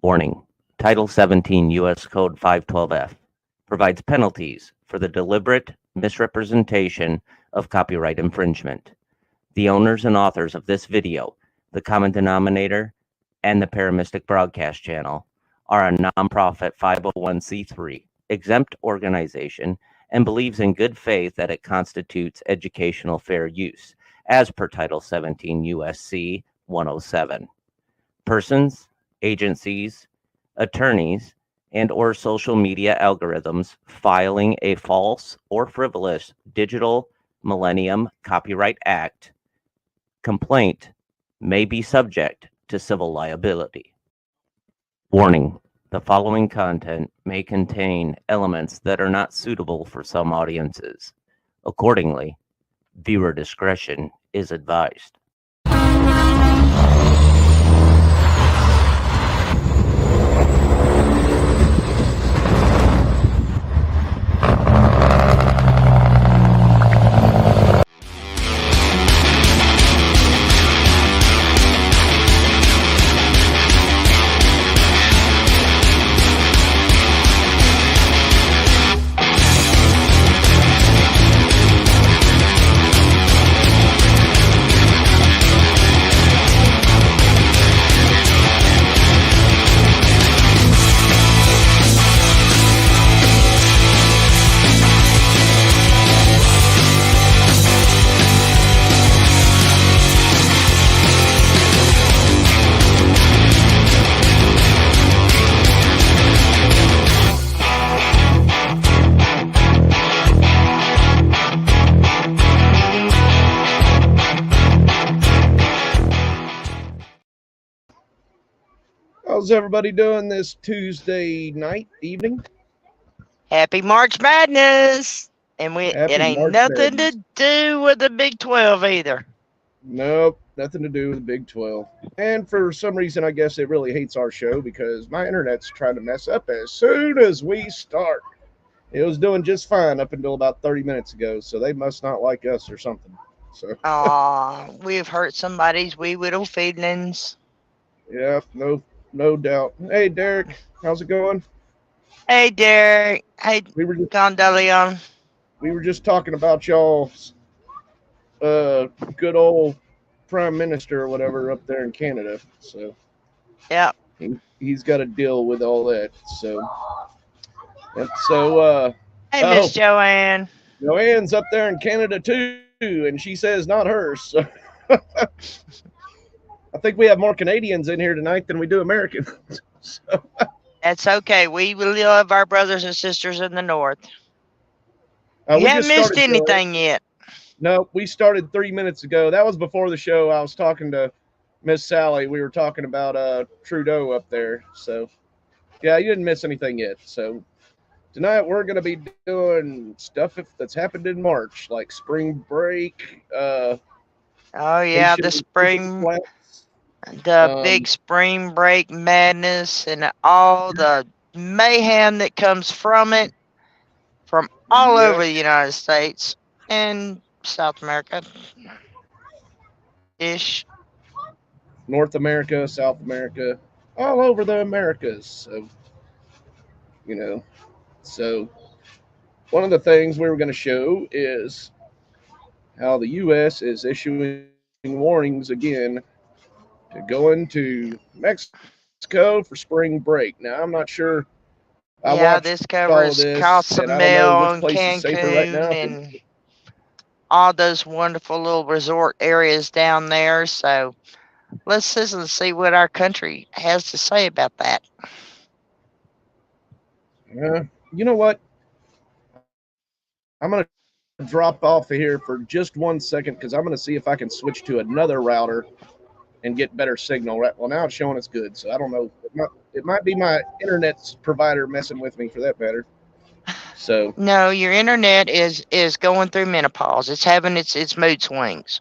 Warning: Title 17 U.S. Code 512F provides penalties for the deliberate misrepresentation of copyright infringement. The owners and authors of this video, the Common Denominator, and the Paramystic Broadcast Channel are a nonprofit 501c3 exempt organization and believes in good faith that it constitutes educational fair use, as per Title 17 U.S.C. 107. Persons, agencies, attorneys, and or social media algorithms filing a false or frivolous Digital Millennium Copyright Act complaint may be subject to civil liability. Warning: the following content may contain elements that are not suitable for some audiences. Accordingly, viewer discretion is advised. How's everybody doing this Tuesday night, evening? Happy March Madness! And Happy it ain't March nothing Madness. to do with the Big 12 either. Nope, nothing to do with the Big 12. And for some reason, I guess it really hates our show because my internet's trying to mess up as soon as we start. It was doing just fine up until about 30 minutes ago, so they must not like us or something. So, We've hurt somebody's wee little feelings. yeah, no doubt. Hey, Derek, how's it going? Hey, Derek. Hey, Gondelion. We were just talking about y'all's good old prime minister or whatever up there in Canada. So, yeah, he's got to deal with all that. So, hey, Miss Joanne. Joanne's up there in Canada too, and she says not hers. So. I think we have more Canadians in here tonight than we do Americans. So. That's okay. We love our brothers and sisters in the North. You haven't missed anything yet. No, we started 3 minutes ago. That was before the show. I was talking to Miss Sally. We were talking about Trudeau up there. So, yeah, you didn't miss anything yet. So, tonight we're going to be doing stuff that's happened in March, like spring break. Oh, yeah, the spring... The big spring break madness and all the mayhem that comes from it, from all over the United States and South America. Ish. North America, South America, all over the Americas. So, so one of the things we were going to show is how the U.S. is issuing warnings again to go into Mexico for spring break. Now, I'm not sure. This covers Cozumel and Cancun and all those wonderful little resort areas down there. So let's listen and see what our country has to say about that. You know what? I'm going to drop off of here for just 1 second because I'm going to see if I can switch to another router and get better signal. Right. Well, now it's showing it's good, so I don't know. It might be my internet provider messing with me for that matter. So no, your internet is going through menopause. It's having its mood swings.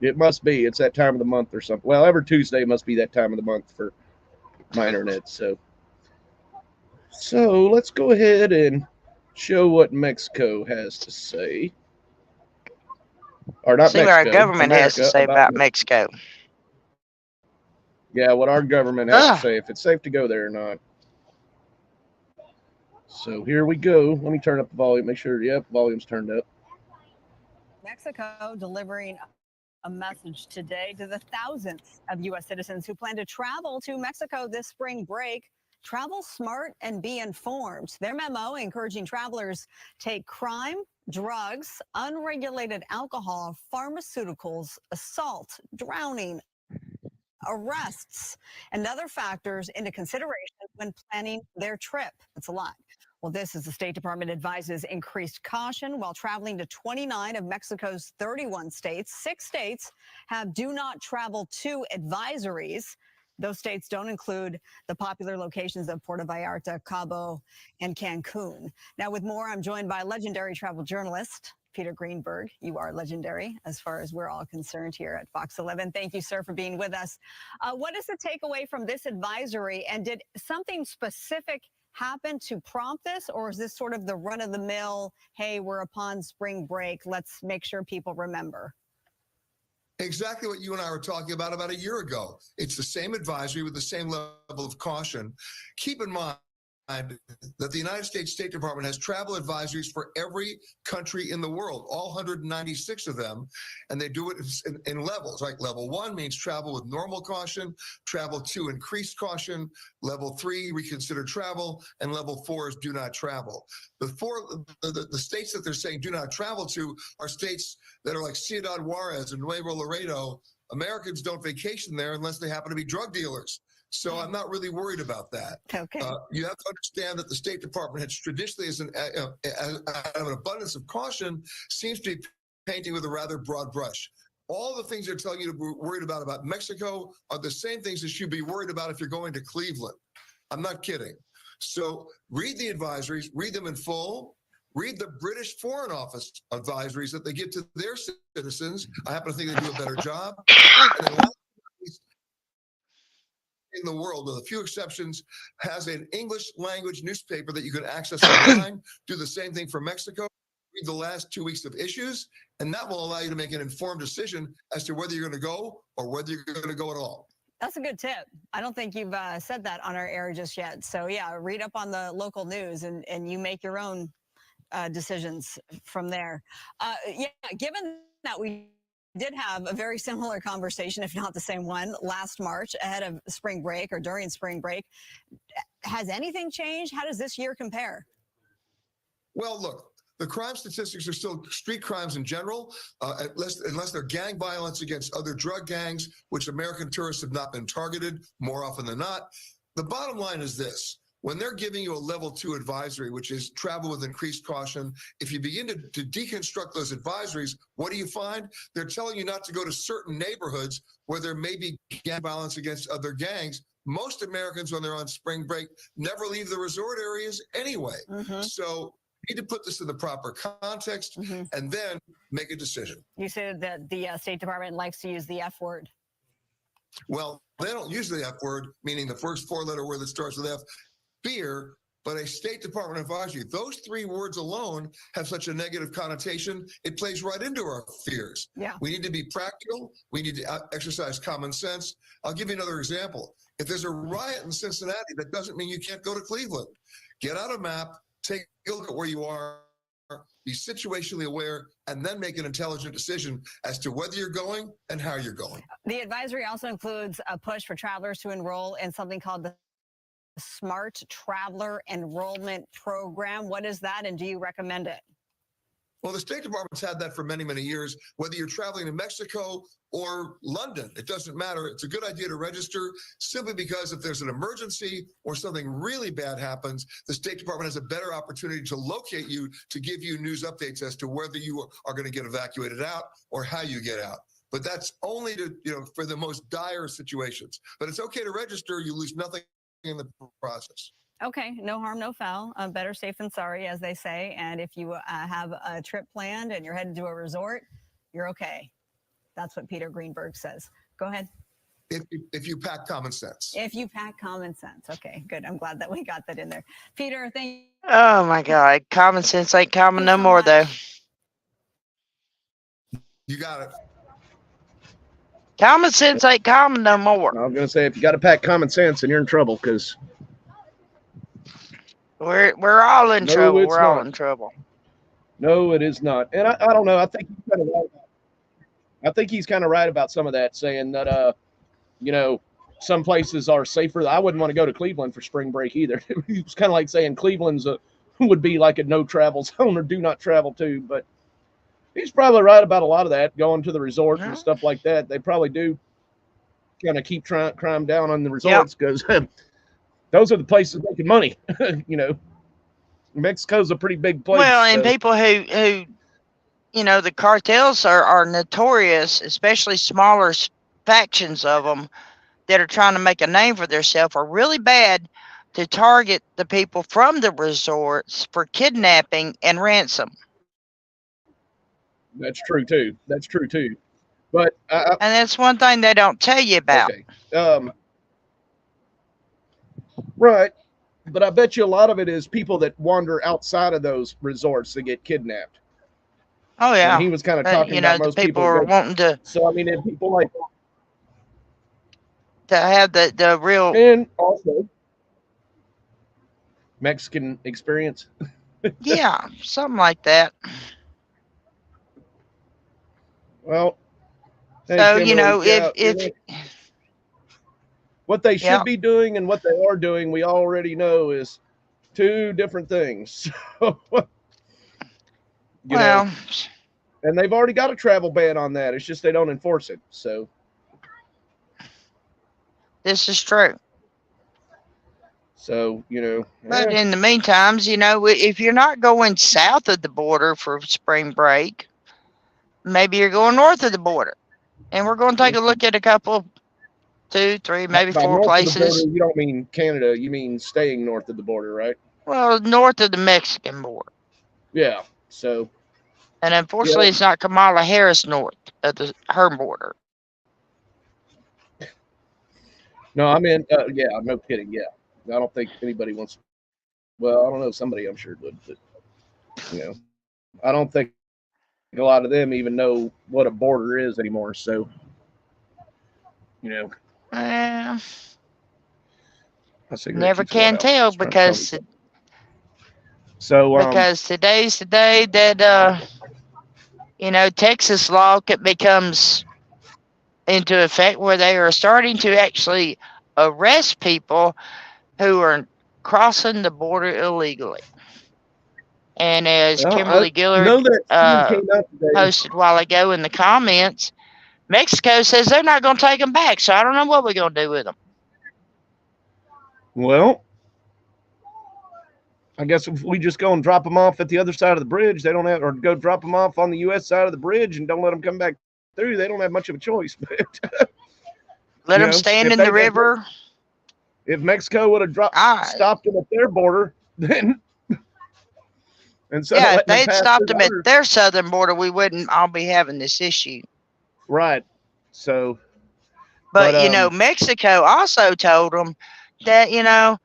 It must be. It's that time of the month or something. Well, every Tuesday must be that time of the month for my internet. So let's go ahead and show what Mexico has to say. Or not See what Mexico. our government has to America say about Mexico. Yeah, what our government has to say, if it's safe to go there or not. So here we go. Let me turn up the volume. Make sure, yep, volume's turned up. Mexico delivering a message today to the thousands of U.S. citizens who plan to travel to Mexico this spring break. Travel smart and be informed. Their memo encouraging travelers take crime, drugs, unregulated alcohol, pharmaceuticals, assault, drowning, arrests, and other factors into consideration when planning their trip. That's a lot. Well, this is the State Department advises increased caution while traveling to 29 of Mexico's 31 states. 6 states have do not travel to advisories. Those states don't include the popular locations of Puerto Vallarta, Cabo, and Cancun. Now, with more, I'm joined by legendary travel journalist Peter Greenberg. You are legendary as far as we're all concerned here at Fox 11. Thank you, sir, for being with us. What is the takeaway from this advisory? And did something specific happen to prompt this, or is this sort of the run-of-the-mill, hey, we're upon spring break, let's make sure people remember? Exactly what you and I were talking about a year ago. It's the same advisory with the same level of caution. Keep in mind that the United States State Department has travel advisories for every country in the world, all 196 of them, and they do it in levels. Like level 1 means travel with normal caution, travel 2 increased caution, level 3 reconsider travel, and level 4 is do not travel. The states that they're saying do not travel to are states that are like Ciudad Juarez and Nuevo Laredo. Americans don't vacation there unless they happen to be drug dealers. So I'm not really worried about that. Okay. You have to understand that the State Department has traditionally, as an abundance of caution, seems to be painting with a rather broad brush. All the things they're telling you to be worried about Mexico are the same things that you'd be worried about if you're going to Cleveland. I'm not kidding. So read the advisories, read them in full. Read the British Foreign Office advisories that they give to their citizens. I happen to think they do a better job. And then in the world, with a few exceptions, has an English language newspaper that you can access online. Do the same thing for Mexico. Read the last 2 weeks of issues, and that will allow you to make an informed decision as to whether you're going to go or whether you're going to go at all. That's a good tip. I don't think you've said that on our air just yet. So yeah, read up on the local news and you make your own decisions from there. Yeah, given that we did have a very similar conversation, if not the same one, last March ahead of spring break or during spring break. Has anything changed? How does this year compare? Well, look, the crime statistics are still street crimes in general, unless they're gang violence against other drug gangs, which American tourists have not been targeted more often than not. The bottom line is this. When they're giving you a level 2 advisory, which is travel with increased caution, if you begin to deconstruct those advisories, what do you find? They're telling you not to go to certain neighborhoods where there may be gang violence against other gangs. Most Americans, when they're on spring break, never leave the resort areas anyway. So you need to put this in the proper context and then make a decision. You said that the State Department likes to use the F word. Well, they don't use the F word, meaning the first 4-letter word that starts with F. Fear, but a State Department advisory. Those 3 words alone have such a negative connotation, it plays right into our fears. Yeah. We need to be practical. We need to exercise common sense. I'll give you another example. If there's a riot in Cincinnati, that doesn't mean you can't go to Cleveland. Get out a map, take a look at where you are, be situationally aware, and then make an intelligent decision as to whether you're going and how you're going. The advisory also includes a push for travelers to enroll in something called the Smart Traveler Enrollment Program. What is that, and do you recommend it? Well, the State Department's had that for many, many years. Whether you're traveling to Mexico or London, it doesn't matter. It's a good idea to register simply because if there's an emergency or something really bad happens, the State Department has a better opportunity to locate you, to give you news updates as to whether you are going to get evacuated out or how you get out. But that's only for the most dire situations. But it's okay to register. You lose nothing in the process. Okay, no harm, no foul. Better safe than sorry, as they say. And if you have a trip planned and you're headed to a resort, you're okay. That's what Peter Greenberg says. Go ahead. If you pack common sense. If you pack common sense. Okay, good. I'm glad that we got that in there. Peter, thank you. Oh my God. Common sense ain't common no more, though. You got it. Common sense ain't common no more. I was going to say, if you got to pack common sense, then you're in trouble, because We're all in trouble. it's We're all not. in trouble. No, it is not. And I don't know. I think he's kind of right. I think he's kind of right about some of that, saying that, you know, some places are safer. I wouldn't want to go to Cleveland for spring break either. He was kind of like saying Cleveland's would be like a no travel zone or do not travel to. But he's probably right about a lot of that, going to the resorts and stuff like that. They probably do kind of keep crime down on the resorts, because those are the places making money. You know, Mexico's a pretty big place. Well, and people who you know, the cartels are notorious, especially smaller factions of them that are trying to make a name for themselves, are really bad to target the people from the resorts for kidnapping and ransom. That's true too. That's true too. But and that's one thing they don't tell you about. Okay. Right. But I bet you a lot of it is people that wander outside of those resorts that get kidnapped. Oh yeah. And he was kind of talking you know, about most people are wanting to. So I mean, if people like to have the real, and also Mexican experience. Yeah, something like that. Well, hey, so Kimberly, you know, if what they should be doing and what they are doing, we already know is two different things. So, you know, and they've already got a travel ban on that. It's just they don't enforce it. So this is true. So, you know, but in the meantime, you know, if you're not going south of the border for spring break, maybe you're going north of the border. And we're going to take a look at a couple, 2, 3, maybe 4 places. Border, you don't mean Canada, you mean staying north of the border, right? Well, north of the Mexican border. Yeah. So. And unfortunately, it's not Kamala Harris north of her border. No, I mean, yeah, no kidding. Yeah. I don't think anybody wants. Well, I don't know. Somebody I'm sure would, but you know, I don't think a lot of them even know what a border is anymore. So, you know, I never can tell because because today's the day that you know, Texas law becomes into effect where they are starting to actually arrest people who are crossing the border illegally. And as Kimberly Gillard posted a while ago in the comments, Mexico says they're not going to take them back. So I don't know what we're going to do with them. Well, I guess if we just go and drop them off at the other side of the bridge, they don't have, or go drop them off on the U.S. side of the bridge and don't let them come back through. They don't have much of a choice. Let them stand in the river. If Mexico would have stopped them at their border, then if they'd stopped them at their southern border, we wouldn't all be having this issue. Right. So, but you know, Mexico also told them that, you know,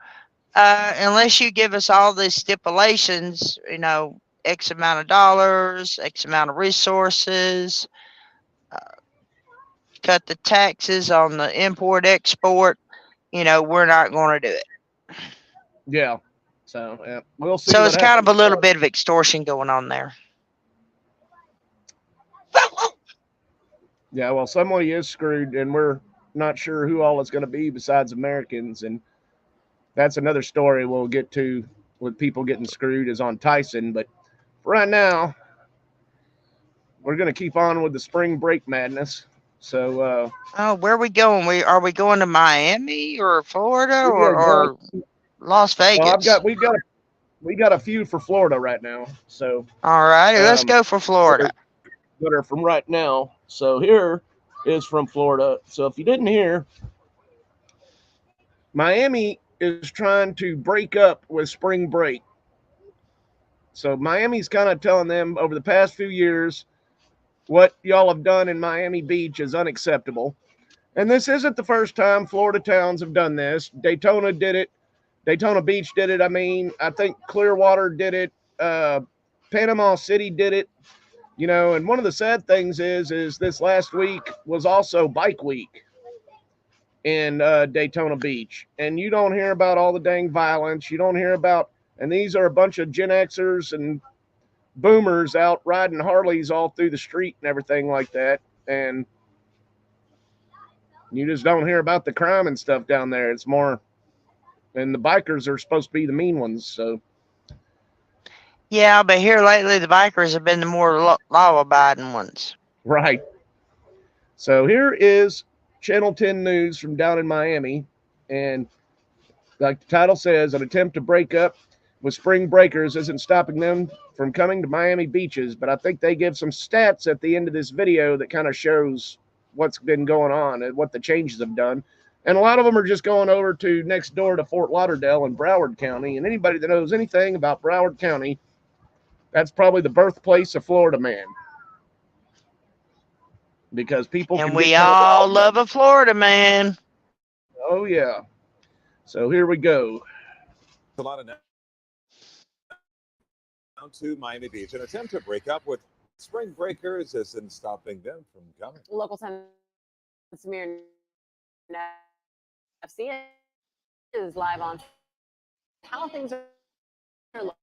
unless you give us all these stipulations, you know, X amount of dollars, X amount of resources, cut the taxes on the import export, you know, we're not going to do it. Yeah. So we'll see. So it's kind of a little bit of extortion going on there. Yeah, well, somebody is screwed, and we're not sure who all it's going to be besides Americans, and that's another story we'll get to with people getting screwed is on Tyson. But right now, we're going to keep on with the spring break madness. So, where are we going? Are we going to Miami or Florida or Las Vegas? Well, we got a few for Florida right now. So, all right, let's go for Florida. That are from right now. So here is from Florida. So if you didn't hear, Miami is trying to break up with spring break. So Miami's kind of telling them over the past few years, what y'all have done in Miami Beach is unacceptable. And this isn't the first time Florida towns have done this. Daytona did it. Daytona Beach did it. I mean, I think Clearwater did it. Panama City did it. You know, and one of the sad things is this last week was also Bike Week in Daytona Beach. And you don't hear about all the dang violence. You don't hear about, and these are a bunch of Gen Xers and boomers out riding Harleys all through the street and everything like that. And you just don't hear about the crime and stuff down there. It's more, and the bikers are supposed to be the mean ones. So, Yeah, but here lately, the bikers have been the more law-abiding ones. right. So here is Channel 10 News from down in Miami. And like the title says, an attempt to break up with spring breakers isn't stopping them from coming to Miami beaches. But I think they give some stats at the end of this video that kind of shows what's been going on and what the changes have done. And a lot of them are just going over to next door to Fort Lauderdale in Broward County. And anybody that knows anything about Broward County, that's probably the birthplace of Florida man. Because people and we all love a Florida man. Oh yeah. So here we go. A lot of down to Miami Beach. An attempt to break up with spring breakers isn't stopping them from coming. Local 10 Samir FC is live on how things are looking.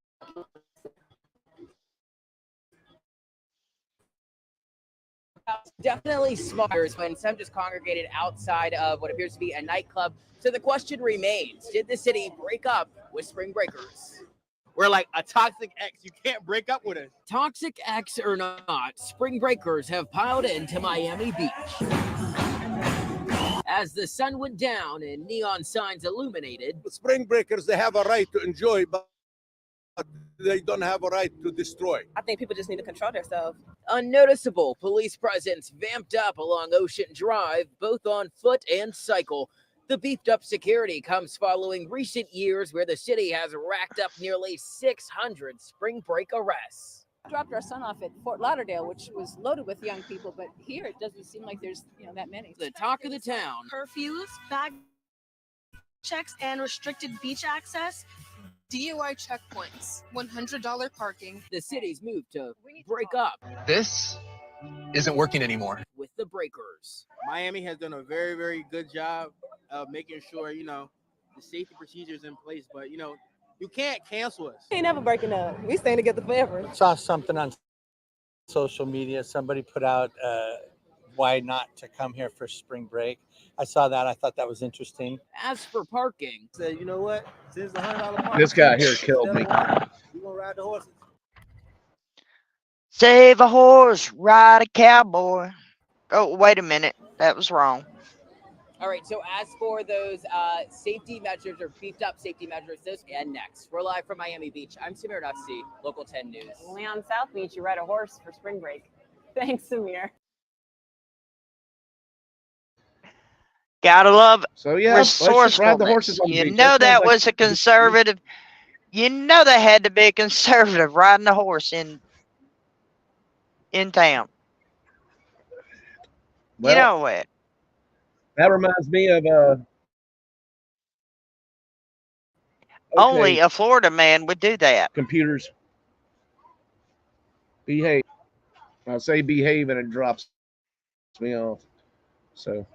Definitely smart when some just congregated outside of what appears to be a nightclub. So the question remains, did the city break up with spring breakers? We're like a toxic ex. You can't break up with us. Toxic ex or not, spring breakers have piled into Miami Beach. As the sun went down and neon signs illuminated, spring breakers, they have a right to enjoy, but they don't have a right to destroy. I think people just need to control themselves. Unnoticeable police presence vamped up along Ocean Drive, both on foot and cycle. The beefed up security comes following recent years where the city has racked up nearly 600 spring break arrests. Dropped our son off at Fort Lauderdale, which was loaded with young people, but here it doesn't seem like there's that many. The talk of the town. Curfews, bag checks, and restricted beach access. DUI checkpoints, $100 parking. The city's move to break up. This isn't working anymore. With the breakers. Miami has done a very, very good job of making sure, the safety procedures in place. But, you can't cancel us. We ain't never breaking up. We staying together forever. Saw something on social media. Somebody put out why not to come here for spring break. I saw that. I thought that was interesting. As for parking, said, you know what? Since the $100 parking, this guy here killed me. You gonna ride the horses? Save a horse, ride a cowboy. Oh, wait a minute. That was wrong. All right, so as for those safety measures or beefed up safety measures, those and next. We're live from Miami Beach. I'm Samir Nafsi, Local 10 News. Only on South Beach, you ride a horse for spring break. Thanks, Samir. Gotta love so, yeah, let's just ride the horses on the beach. That was a conservative. They had to be a conservative riding a horse in town. Well, you know what? That reminds me of only a Florida man would do that. Computers behave. I say behave and it drops me off. So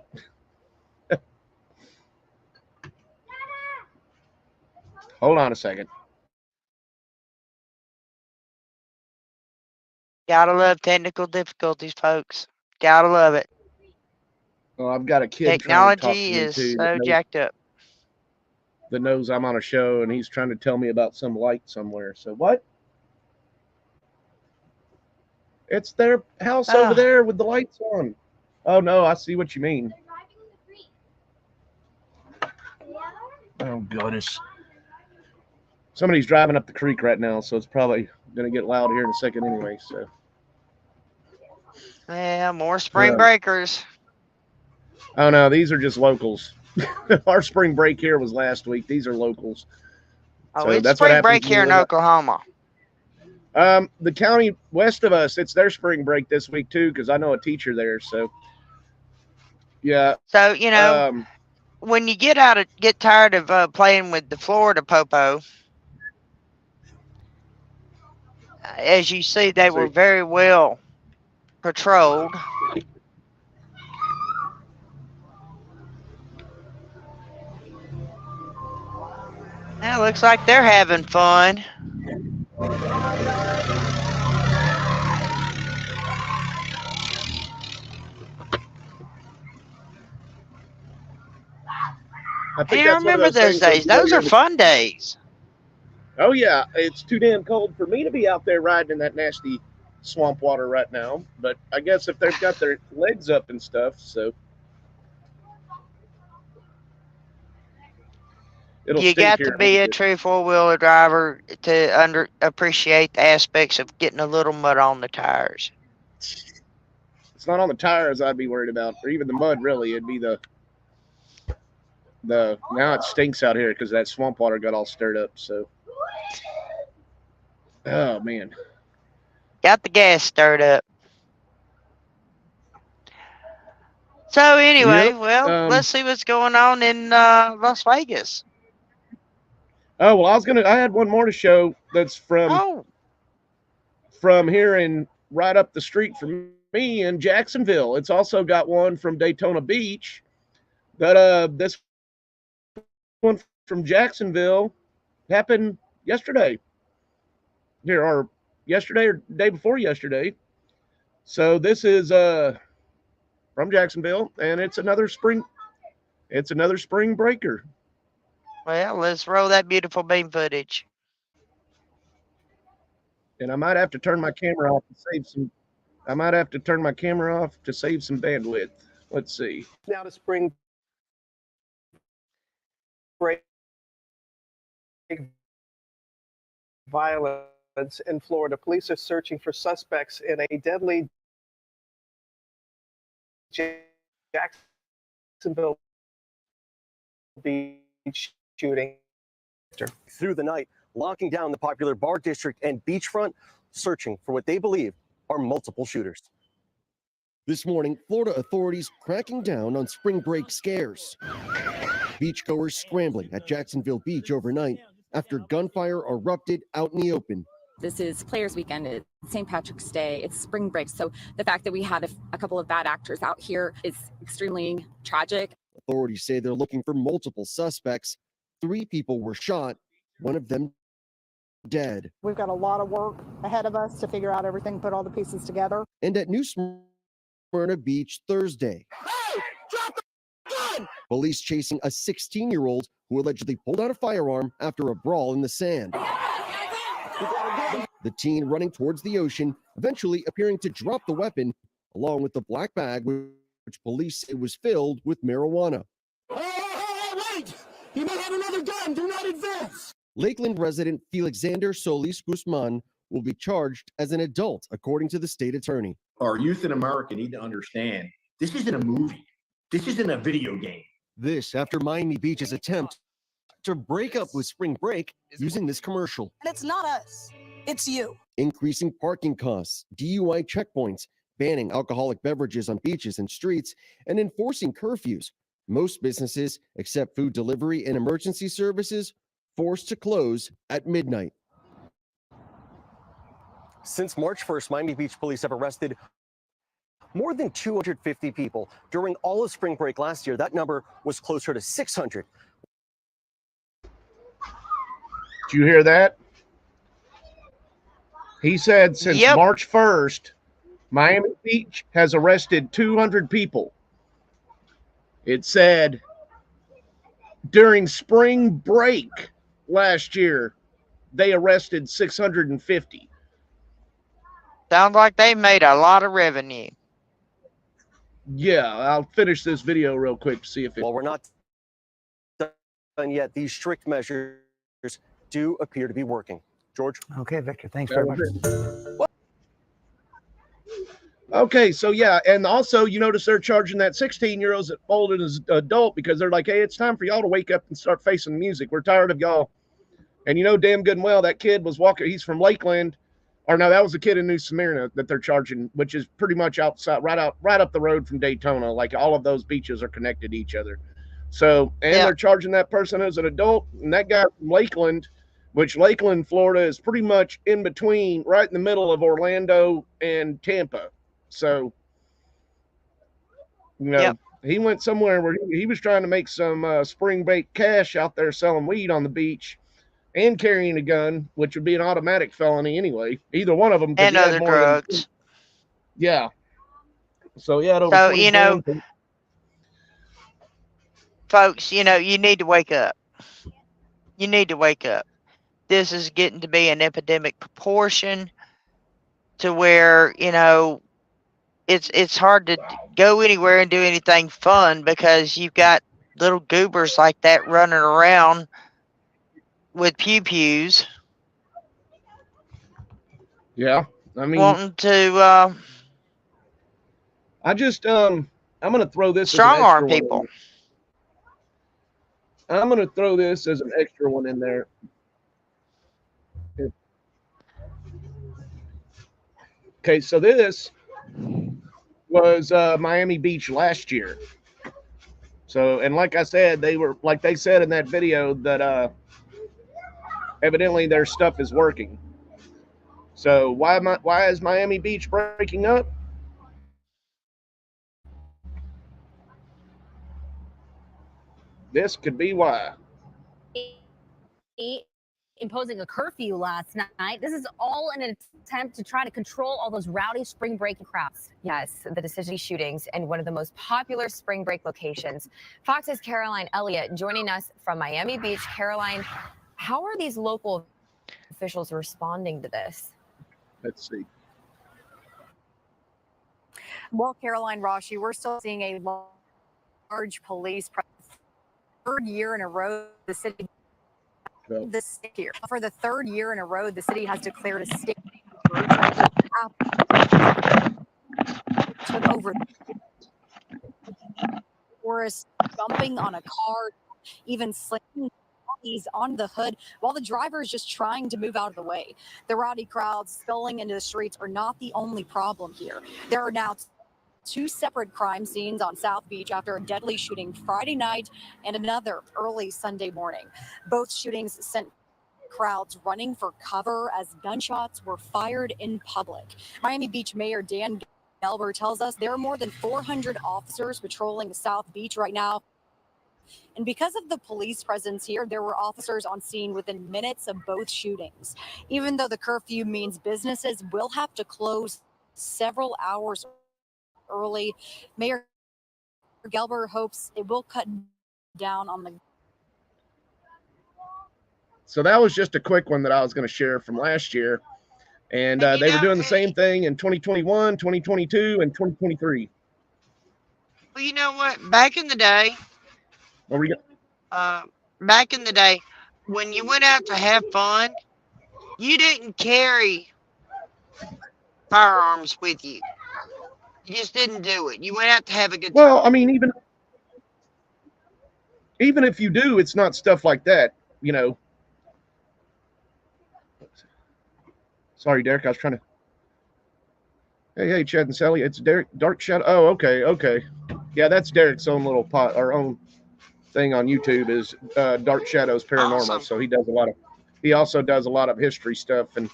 hold on a second. Gotta love technical difficulties, folks. Gotta love it. Well, I've got a kid. Technology is so jacked up. That knows I'm on a show, and he's trying to tell me about some light somewhere. So what? It's their house over there with the lights on. Oh no, I see what you mean. Oh goodness. Somebody's driving up the creek right now, so it's probably gonna get loud here in a second anyway. So. Yeah, more spring breakers. Oh no, these are just locals. Our spring break here was last week. These are locals. Oh, so it's spring break here in Oklahoma. The county west of us, it's their spring break this week too, because I know a teacher there. So, yeah. So, you know, when you get tired of playing with the Florida Popo, as you see, they were very well patrolled. Now it looks like they're having fun. I remember those days. Those are fun days. Oh yeah, it's too damn cold for me to be out there riding in that nasty swamp water right now. But I guess if they've got their legs up and stuff, so you got to be a true four-wheeler driver to appreciate the aspects of getting a little mud on the tires. It's not on the tires I'd be worried about, or even the mud. Really, it'd be the now it stinks out here because that swamp water got all stirred up. So, oh man, got the gas stirred up. So anyway, Yep, well, let's see what's going on in Las Vegas. Oh well, I had one more to show that's from here and right up the street from me in Jacksonville. It's also got one from Daytona Beach. But this one from Jacksonville happened yesterday. Or yesterday or day before yesterday. So this is from Jacksonville, and it's another spring breaker. Well, let's roll that beautiful beam footage. And I might have to turn my camera off to save some. I might have to turn my camera off to save some bandwidth. Let's see. Now to spring break violence in Florida. Police are searching for suspects in a deadly Jacksonville Beach shooting. Through the night, locking down the popular bar district and beachfront, searching for what they believe are multiple shooters. This morning, Florida authorities cracking down on spring break scares. Beachgoers scrambling at Jacksonville Beach overnight after gunfire erupted out in the open. This is Players Weekend, it's St. Patrick's Day, it's spring break. So the fact that we had a couple of bad actors out here is extremely tragic. Authorities say they're looking for multiple suspects. 3 people were shot, one of them dead. We've got a lot of work ahead of us to figure out everything, put all the pieces together. And at New Smyrna Beach Thursday, police chasing a 16-year-old who allegedly pulled out a firearm after a brawl in the sand. The teen running towards the ocean, eventually appearing to drop the weapon, along with the black bag, which police say was filled with marijuana. Wait! You may have another gun! Do not advance! Lakeland resident Felixander Solis Guzman will be charged as an adult, according to the state attorney. Our youth in America need to understand this isn't a movie. This isn't a video game. This after Miami Beach's attempt to break up with spring break using this commercial. And it's not us, it's you. Increasing parking costs, DUI checkpoints, banning alcoholic beverages on beaches and streets, and enforcing curfews. Most businesses, except food delivery and emergency services, forced to close at midnight. Since March 1st, Miami Beach police have arrested more than 250 people. During all of spring break last year, that number was closer to 600. Did you hear that? He said since March 1st, Miami Beach has arrested 200 people. It said during spring break last year, they arrested 650. Sounds like they made a lot of revenue. Yeah, I'll finish this video real quick to see if it... While we're not done yet, these strict measures do appear to be working. George? Okay, Victor, thanks very much. Okay, so yeah, and also you notice they're charging that 16-year-old as adult because they're like, hey, it's time for y'all to wake up and start facing the music. We're tired of y'all. And you know damn good and well that kid was walking, he's from Lakeland, Or no, that was a kid in New Smyrna that they're charging, which is pretty much outside, right up the road from Daytona. Like all of those beaches are connected to each other. So, and they're charging that person as an adult, and that guy from Lakeland, which Lakeland, Florida, is pretty much in between, right in the middle of Orlando and Tampa. So, you know, he went somewhere where he was trying to make some spring break cash out there selling weed on the beach and carrying a gun, which would be an automatic felony anyway. Either one of them. And other drugs. Yeah. So, yeah. So, you know, folks, you know, you need to wake up. You need to wake up. This is getting to be an epidemic proportion to where, you know, it's hard to go anywhere and do anything fun because you've got little goobers like that running around with pew-pews. Yeah. I mean, wanting to I just I'm gonna throw this strong arm as an extra people. I'm gonna throw this as an extra one in there. Okay, so this was Miami Beach last year. So, and like I said, they said in that video that evidently their stuff is working. So why is Miami Beach breaking up? This could be why. Imposing a curfew last night. This is all in an attempt to try to control all those rowdy spring break crowds. Yes, the decision shootings in one of the most popular spring break locations. Fox's Caroline Elliott joining us from Miami Beach. Caroline, how are these local officials responding to this? Let's see. Well, Caroline Rashi, we're still seeing a large police presence. Third year in a row, the city. This year, for the third year in a row, the city has declared a state took over. Tourists jumping on a car, even slinging bodies on the hood, while the driver is just trying to move out of the way. The rowdy crowds spilling into the streets are not the only problem here. There are now two separate crime scenes on South Beach after a deadly shooting Friday night and another early Sunday morning. Both shootings sent crowds running for cover as gunshots were fired in public. Miami Beach Mayor Dan Gelber tells us there are more than 400 officers patrolling South Beach right now. And because of the police presence here, there were officers on scene within minutes of both shootings. Even though the curfew means businesses will have to close several hours early, Mayor Gelber hopes it will cut down on the. So that was just a quick one that I was going to share from last year. And they were doing the same thing in 2021, 2022, and 2023. Well, you know what? Back in the day, What were you? back in the day, when you went out to have fun, you didn't carry firearms with you. You just didn't do it. You went out to have a good time. Well, I mean, even if you do, it's not stuff like that, you know. Sorry, Derek, I was trying to. Hey, Chad and Sally, it's Derek, Dark Shadow. Oh, okay. Yeah, that's Derek's own little our own thing on YouTube is Dark Shadows Paranormal. Awesome. So he also does a lot of history stuff and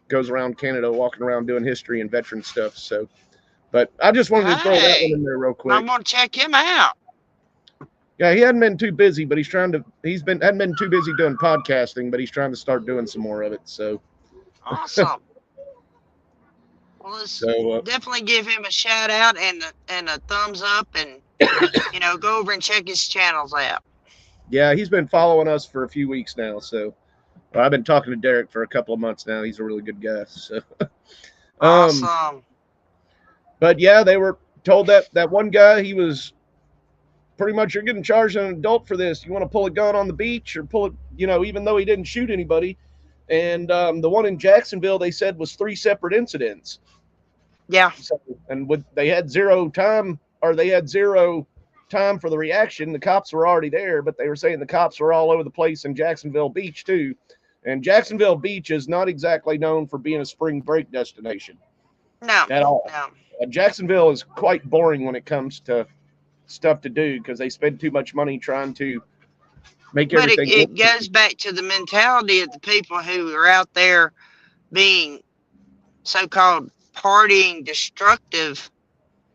goes around Canada walking around doing history and veteran stuff. So, but I just wanted to throw that one in there real quick. I'm gonna check him out. Yeah, he hadn't been too busy, but hadn't been too busy doing podcasting, but he's trying to start doing some more of it. So awesome. Well, let's definitely give him a shout out and a thumbs up, and go over and check his channels out. Yeah, he's been following us for a few weeks now. So I've been talking to Derek for a couple of months now. He's a really good guy. So awesome. But yeah, they were told that one guy, he was pretty much, you're getting charged as an adult for this. You want to pull a gun on the beach or pull it, even though he didn't shoot anybody. And the one in Jacksonville, they said was 3 separate incidents. Yeah. So, and they had zero time for the reaction. The cops were already there, but they were saying the cops were all over the place in Jacksonville Beach too. And Jacksonville Beach is not exactly known for being a spring break destination. No. At all. No. Jacksonville is quite boring when it comes to stuff to do because they spend too much money trying to make But everything. it goes back to the mentality of the people who are out there being so-called partying, destructive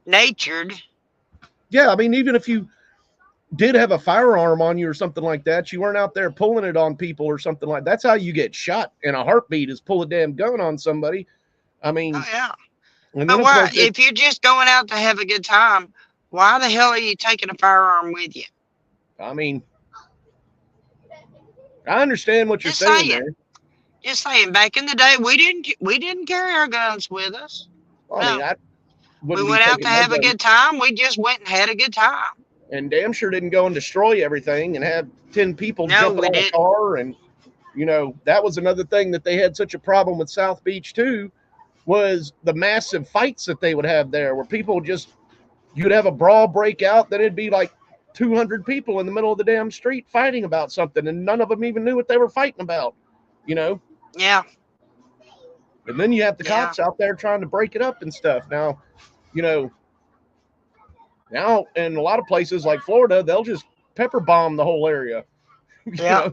natured. Yeah, I mean, even if you did have a firearm on you or something like that, you weren't out there pulling it on people or something like that. That's how you get shot in a heartbeat, is pull a damn gun on somebody. I mean, Oh, yeah. and But then, of why, course, if you're just going out to have a good time, why the hell are you taking a firearm with you? I mean, I understand what you're Just saying saying. there. Just saying, back in the day, we didn't carry our guns with us. I mean, I We wouldn't be went out taking to my have a gun, good time. We just went and had a good time. and damn sure didn't go and destroy everything and have 10 people No, jumping we on a didn't. car. And, that was another thing that they had such a problem with South Beach too, was the massive fights that they would have there, where people you'd have a brawl break out, then it'd be like 200 people in the middle of the damn street fighting about something, and none of them even knew what they were fighting about, Yeah. And then you have the cops out there trying to break it up and stuff. Now, now in a lot of places like Florida, they'll just pepper bomb the whole area. Yeah.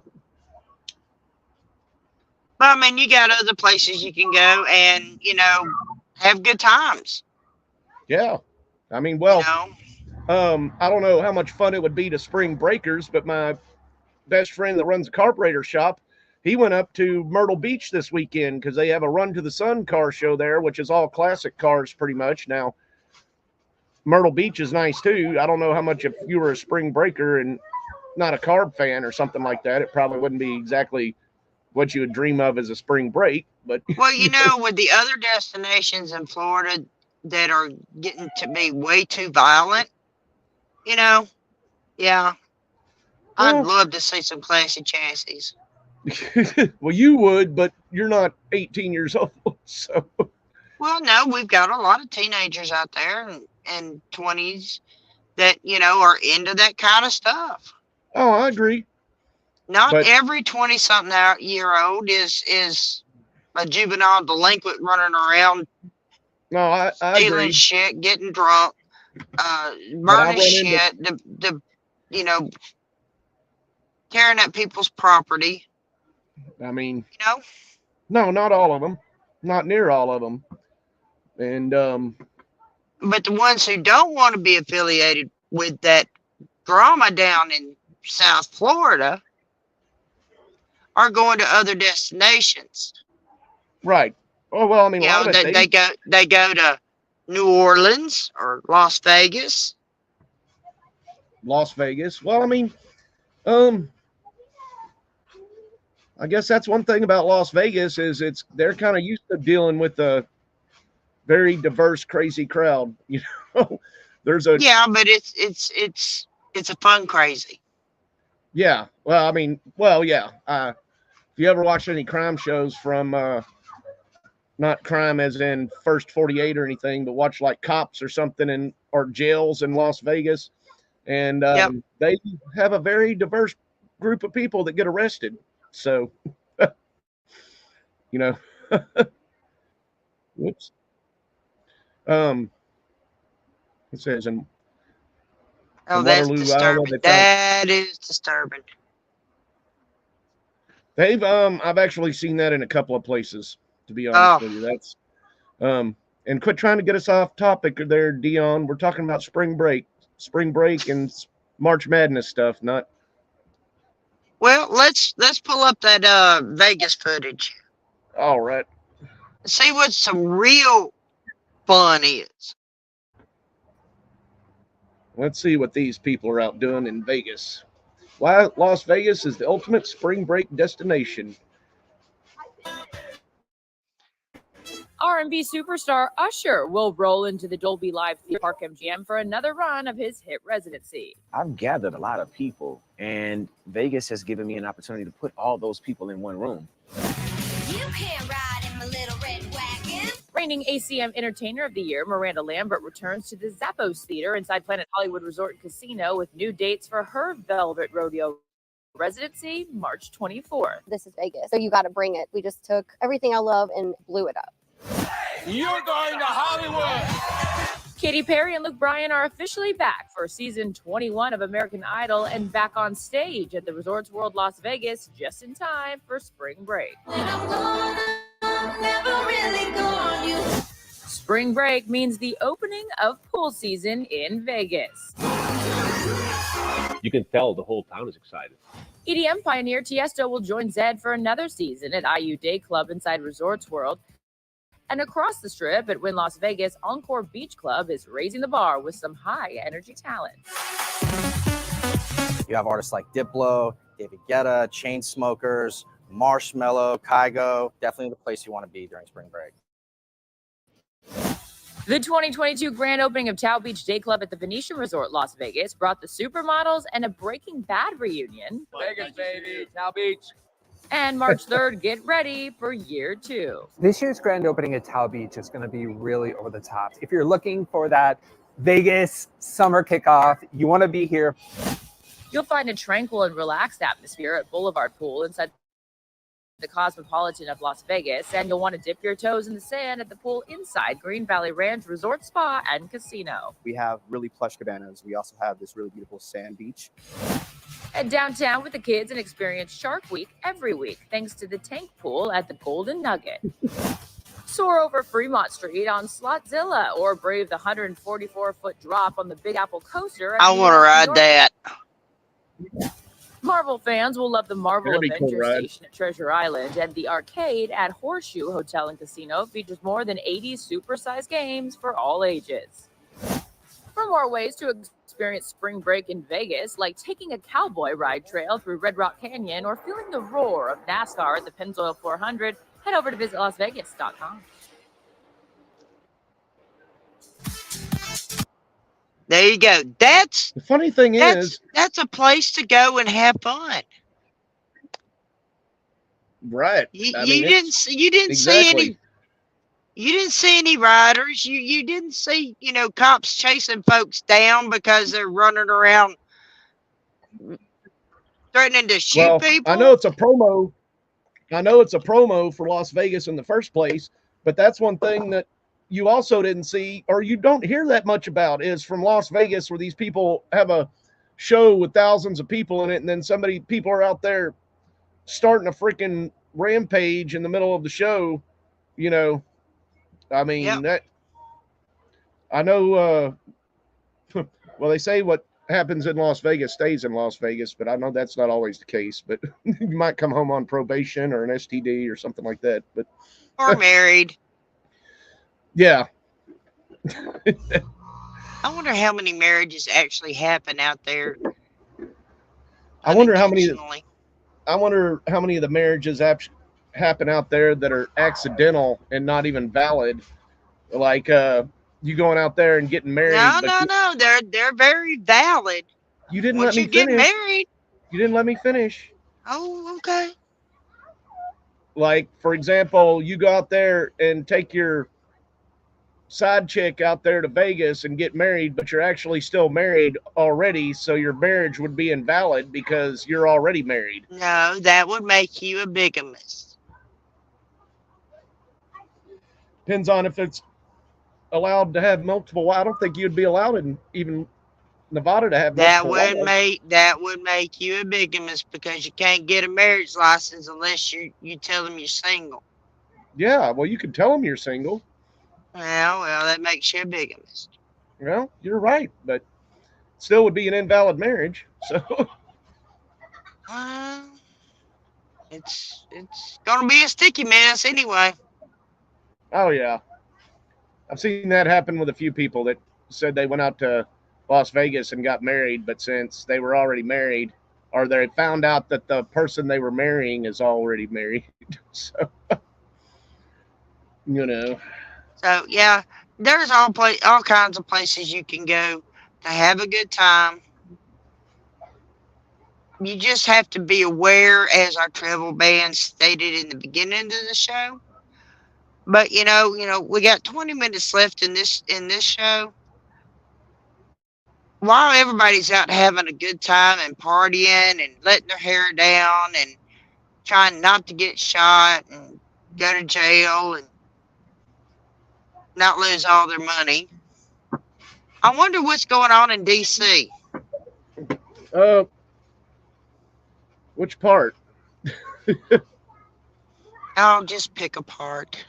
But I mean, you got other places you can go and, have good times. Yeah. I mean, well, I don't know how much fun it would be to spring breakers, but my best friend that runs a carburetor shop, he went up to Myrtle Beach this weekend because they have a Run to the Sun car show there, which is all classic cars pretty much. Now, Myrtle Beach is nice too. I don't know how much, if you were a spring breaker and not a carb fan or something like that, it probably wouldn't be exactly what you would dream of as a spring break. But Well, with the other destinations in Florida that are getting to be way too violent, yeah, I'd love to see some classy chassis. well, you would, but you're not 18 years old, so. Well, no, we've got a lot of teenagers out there and 20s that, are into that kind of stuff. Oh, I agree. Not every 20-something-year-old is a juvenile delinquent running around. No, I stealing agree. shit, getting drunk, burning shit, tearing up people's property. I mean, no, not all of them, not near all of them. And, but the ones who don't want to be affiliated with that drama down in South Florida are going to other destinations. Right. Oh, well, I mean, they go to New Orleans or Las Vegas. Las Vegas. Well, I mean, I guess that's one thing about Las Vegas is they're kind of used to dealing with a very diverse, crazy crowd. There's a but it's a fun crazy. Yeah. Well, I mean, yeah. If you ever watch any crime shows from not crime as in First 48 or anything, but watch like Cops or something or jails in Las Vegas, and they have a very diverse group of people that get arrested. So, whoops. It says in that's Waterloo, disturbing. Iowa, That is disturbing. I've actually seen that in a couple of places, to be honest with you. That's and quit trying to get us off topic there, Dion. We're talking about spring break and March Madness stuff, not. Well, let's pull up that Vegas footage. All right. See what some real fun is. Let's see what these people are out doing in Vegas. Why Las Vegas is the ultimate spring break destination. R&B superstar Usher will roll into the Dolby Live Theme Park MGM for another run of his hit residency. I've gathered a lot of people, and Vegas has given me an opportunity to put all those people in one room. You can't ride in my little red wagon. Reigning ACM Entertainer of the Year, Miranda Lambert returns to the Zappos Theater inside Planet Hollywood Resort and Casino with new dates for her Velvet Rodeo residency March 24th. This is Vegas, so you got to bring it. We just took everything I love and blew it up. You're going to Hollywood! Katy Perry and Luke Bryan are officially back for season 21 of American Idol and back on stage at the Resorts World Las Vegas just in time for spring break. Spring break means the opening of pool season in Vegas. You can tell the whole town is excited. EDM pioneer Tiesto will join Zedd for another season at IU Day Club inside Resorts World. And across the strip at Wynn Las Vegas, Encore Beach Club is raising the bar with some high-energy talent. You have artists like Diplo, David Guetta, Chainsmokers, Marshmello, Kygo. Definitely the place you want to be during spring break. The 2022 grand opening of Tao Beach Day Club at the Venetian Resort Las Vegas brought the supermodels and a Breaking Bad reunion. Vegas, baby, Tao Beach. And March 3rd, get ready for year 2. This year's grand opening at Tao Beach is going to be really over the top. If you're looking for that Vegas summer kickoff, you want to be here. You'll find a tranquil and relaxed atmosphere at Boulevard Pool inside the Cosmopolitan of Las Vegas, and you'll want to dip your toes in the sand at the pool inside Green Valley Ranch Resort Spa and Casino. We have really plush cabanas. We also have this really beautiful sand beach. And downtown with the kids and experience Shark Week every week, thanks to the tank pool at the Golden Nugget. Soar over Fremont Street on Slotzilla or brave the 144-foot drop on the Big Apple Coaster. I want to ride that. Marvel fans will love the Marvel That'd be a cool Adventure ride. Station at Treasure Island, and the arcade at Horseshoe Hotel and Casino features more than 80 supersized games for all ages. For more ways to experience spring break in Vegas, like taking a cowboy ride trail through Red Rock Canyon or feeling the roar of NASCAR at the Pennzoil 400, head over to visitlasvegas.com. There you go. The funny thing is, That's a place to go and have fun. right? You, I you mean, didn't it's- see, you didn't see exactly. any. You didn't see any riders. You didn't see, cops chasing folks down because they're running around threatening to shoot Well, people. I know it's a promo. I know it's a promo for Las Vegas in the first place, but that's one thing that you also didn't see, or you don't hear that much about, is from Las Vegas, where these people have a show with thousands of people in it, and then people are out there starting a freaking rampage in the middle of the show. I mean, that I know. Well, they say what happens in Las Vegas stays in Las Vegas, but I know that's not always the case. But you might come home on probation or an STD or something like that. But Or married. yeah, I wonder how many marriages actually happen out there. I wonder how many. unintentionally. I wonder how many of the marriages happen out there that are accidental and not even valid. Like you going out there and getting married. No, but no, no. They're very valid. You didn't Once let me you get finish. married. You didn't let me finish. Oh, okay. Like, for example, you go out there and take your side chick out there to Vegas and get married, but you're actually still married already, so your marriage would be invalid because you're already married. No, that would make you a bigamist. Depends on if it's allowed to have multiple. I don't think you'd be allowed in even Nevada to have That multiple would wives. make you a bigamist because you can't get a marriage license unless you tell them you're single. Yeah, well, you could tell them you're single. Well, that makes you a bigamist. Well, you're right, but still would be an invalid marriage. So It's gonna be a sticky mess anyway. oh yeah, I've seen that happen with a few people that said they went out to Las Vegas and got married, but since they were already married, or they found out that the person they were marrying is already married, so So yeah, there's all kinds of places you can go to have a good time. You just have to be aware, as our travel ban stated in the beginning of the show. But you know, we got 20 minutes left in this show. while everybody's out having a good time and partying and letting their hair down and trying not to get shot and go to jail and not lose all their money, I wonder what's going on in DC. Which part? I'll just pick a part.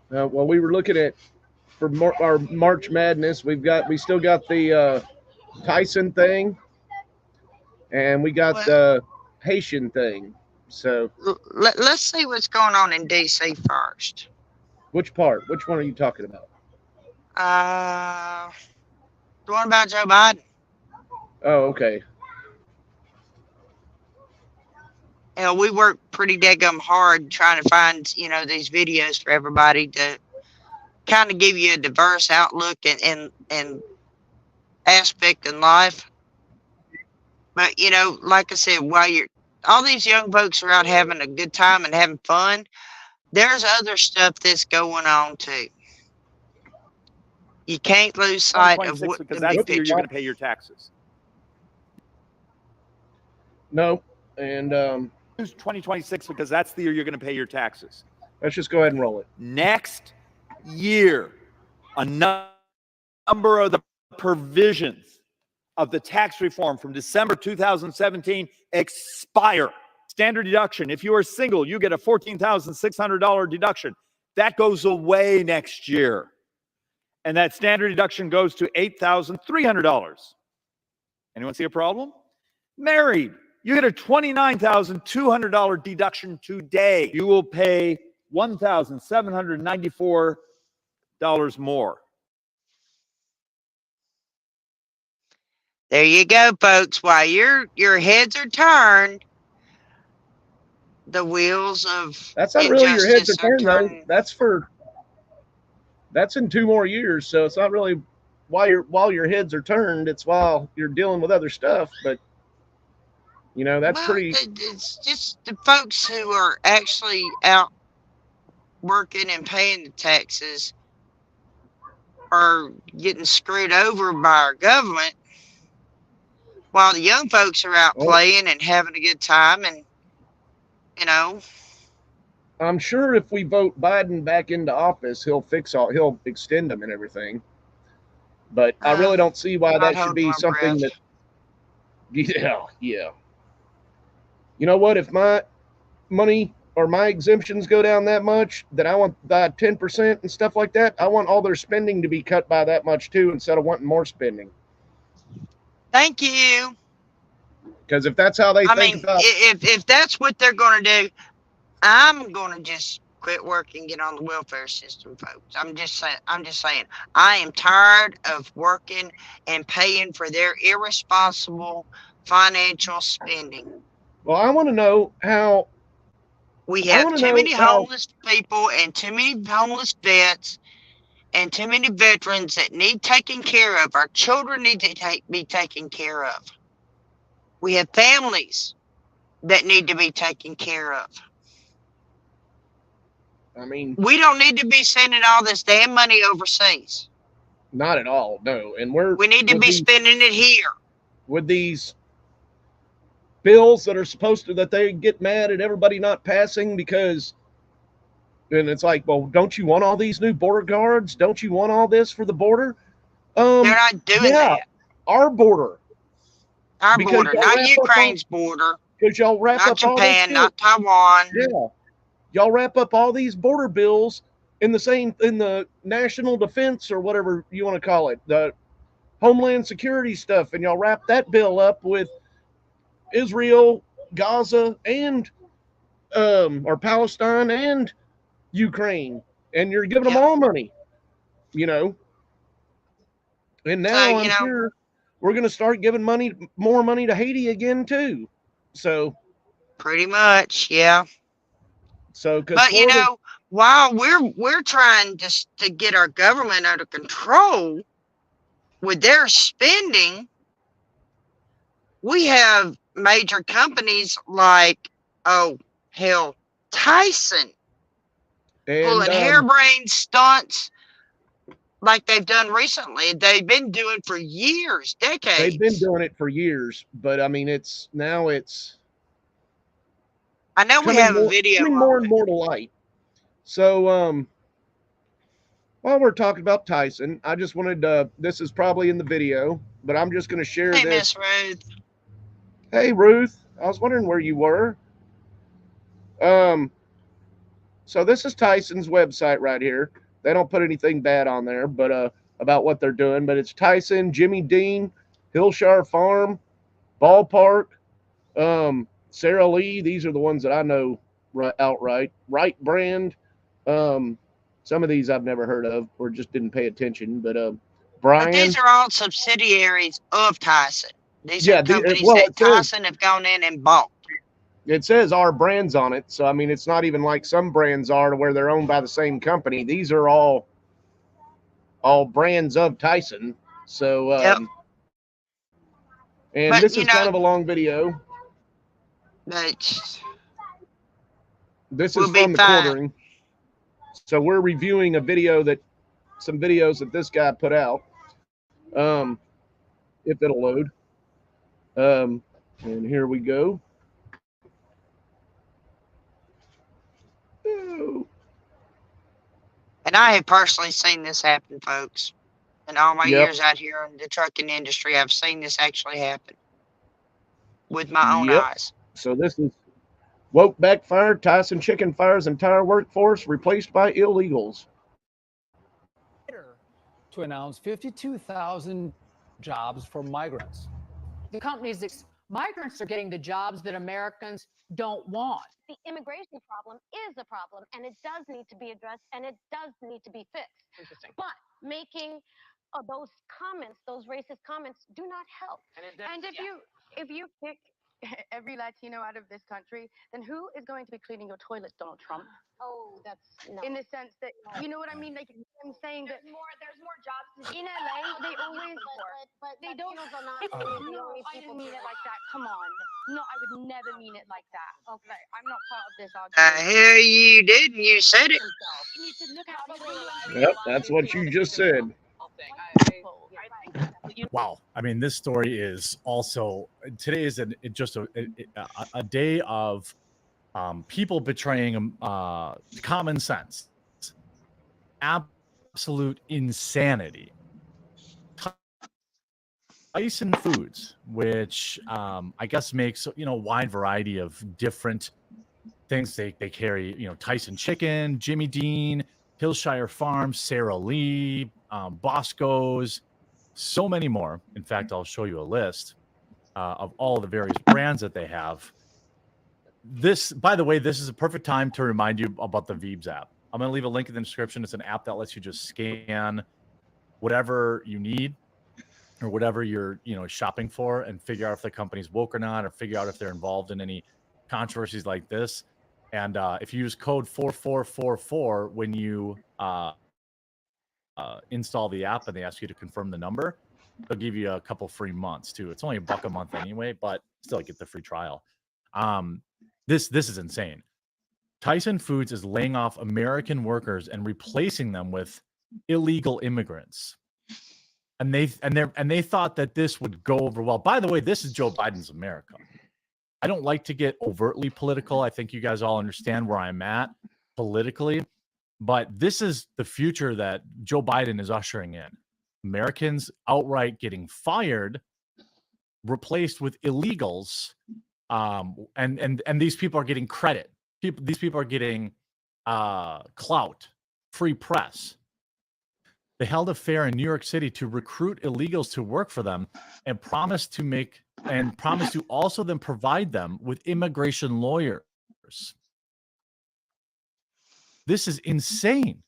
Well, we were looking at for our March Madness. We still got the Tyson thing, and we got the Haitian thing. So Let's see what's going on in DC first. Which part? Which one are you talking about? The one about Joe Biden. Oh, okay. You know, we work pretty daggum hard trying to find, you know, these videos for everybody to kind of give you a diverse outlook and aspect in life. But, you know, like I said, while all these young folks are out having a good time and having fun, there's other stuff that's going on too. You can't lose sight of what because the that's big the year picture. you're going to pay your taxes. No, and Choose 2026 because that's the year you're going to pay your taxes. Let's just go ahead and roll it. Next year, a number of the provisions of the tax reform from December 2017 expire. Standard deduction. If you are single, you get a $14,600 deduction. That goes away next year. And that standard deduction goes to $8,300. Anyone see a problem? Married, you get a $29,200 deduction today. You will pay $1,794 more. There you go, folks. While your heads are turned, the wheels of That's not really your heads are injustice are turned, though. That's in 2 more years, so it's not really while your heads are turned. It's while you're dealing with other stuff. But you know, that's pretty. It's just the folks who are actually out working and paying the taxes are getting screwed over by our government, while the young folks are out playing and having a good time. And you know, I'm sure if we vote Biden back into office, he'll extend them and everything. But I really don't see why that should be something that. Yeah. You know what? If my money or my exemptions go down that much, then I want that 10% and stuff like that. I want all their spending to be cut by that much too, instead of wanting more spending. Thank you. Because if that's how they I think mean, about, if that's what they're going to do, I'm going to just quit work and get on the welfare system, folks. I'm just saying. I am tired of working and paying for their irresponsible financial spending. well, I want to know how. We I have wanna too know many how- homeless people and too many homeless vets and too many veterans that need taken care of. Our children need to be taken care of. We have families that need to be taken care of. I mean, We don't need to be sending all this damn money overseas. not at all. No, and We need to be spending it here. with these bills that are that they get mad at everybody not passing because. And it's like, well, don't you want all these new border guards? Don't you want all this for the border? They're not doing that. Our border. Our Because border, y'all not wrap up Ukraine's border, Because y'all wrap not up all this Japan, shit. not Taiwan. Yeah. Y'all wrap up all these border bills in the national defense or whatever you want to call it, the Homeland Security stuff, and y'all wrap that bill up with Israel, Gaza, and or Palestine and Ukraine, and you're giving them all money, you know. And now I'm sure we're going to start giving more money to Haiti again too. So pretty much, yeah. So, but you know, while we're trying to get our government under control with their spending, we have major companies like, oh hell, Tyson, pulling harebrained stunts like they've done recently. They've been doing for years, decades. They've been doing it for years, but I mean, it's I know we coming have a video. coming more and more to light. So, while we're talking about Tyson, I just wanted to. This is probably in the video, but I'm just going to share Hey, this. Miss Ruth. Hey, Ruth. I was wondering where you were. So this is Tyson's website right here. They don't put anything bad on there, but about what they're doing. But it's Tyson, Jimmy Dean, Hillshire Farm, Ballpark, Sarah Lee. These are the ones that I know outright. Right Brand. Some of these I've never heard of or just didn't pay attention. But Brian. But these are all subsidiaries of Tyson. These Yeah, are companies well, that it says- Tyson have gone in and bought. It says our brands on it. So, I mean, it's not even like some brands are to where they're owned by the same company. These are all brands of Tyson. So, and But, this you is know- kind of a long video. But This We'll is be from the fine. quartering. So we're reviewing some videos that this guy put out. If it'll load. And here we go. and I have personally seen this happen, folks. In all my Yep. years out here in the trucking industry, I've seen this actually happen with my own Yep. eyes. So this is woke backfired. Tyson Chicken fires entire workforce replaced by illegals. To announce 52,000 jobs for migrants. The companies, migrants are getting the jobs that Americans don't want. The immigration problem is a problem, and it does need to be addressed, and it does need to be fixed. Interesting. But making those comments, those racist comments, do not help. And if you pick every Latino out of this country, then who is going to be cleaning your toilets, Donald Trump? Oh, that's no. In the sense that you know what I mean. Like I'm saying that There's more jobs in LA they always but they don't. Latinos are not No, the only I people didn't mean doing it like that. Come on. No, I would never mean it like that. Okay, I'm not part of this I argument. hear you did, and you said it. You need to look at Yep, that's what you just said. Wow. I mean, this story is also today is just a day of people betraying common sense, absolute insanity. Tyson Foods, which I guess makes a wide variety of different things. They carry Tyson Chicken, Jimmy Dean, Hillshire Farm, Sarah Lee, Bosco's, so many more. In fact, I'll show you a list of all the various brands that they have. This, by the way, this is a perfect time to remind you about the Veebs app. I'm going to leave a link in the description. It's an app that lets you just scan whatever you need or whatever you're shopping for and figure out if the company's woke or not, or figure out if they're involved in any controversies like this. And if you use code 4444 when you install the app and they ask you to confirm the number, they'll give you a couple free months too. It's only $1 a month anyway, but still get the free trial. This is insane. Tyson Foods is laying off American workers and replacing them with illegal immigrants. And they thought that this would go over well. By the way, this is Joe Biden's America. I don't like to get overtly political. I think you guys all understand where I'm at politically, but this is the future that Joe Biden is ushering in. Americans outright getting fired, replaced with illegals, and these people are getting credit. These people are getting clout, free press. They held a fair in New York City to recruit illegals to work for them and promised to also then provide them with immigration lawyers. This is insane.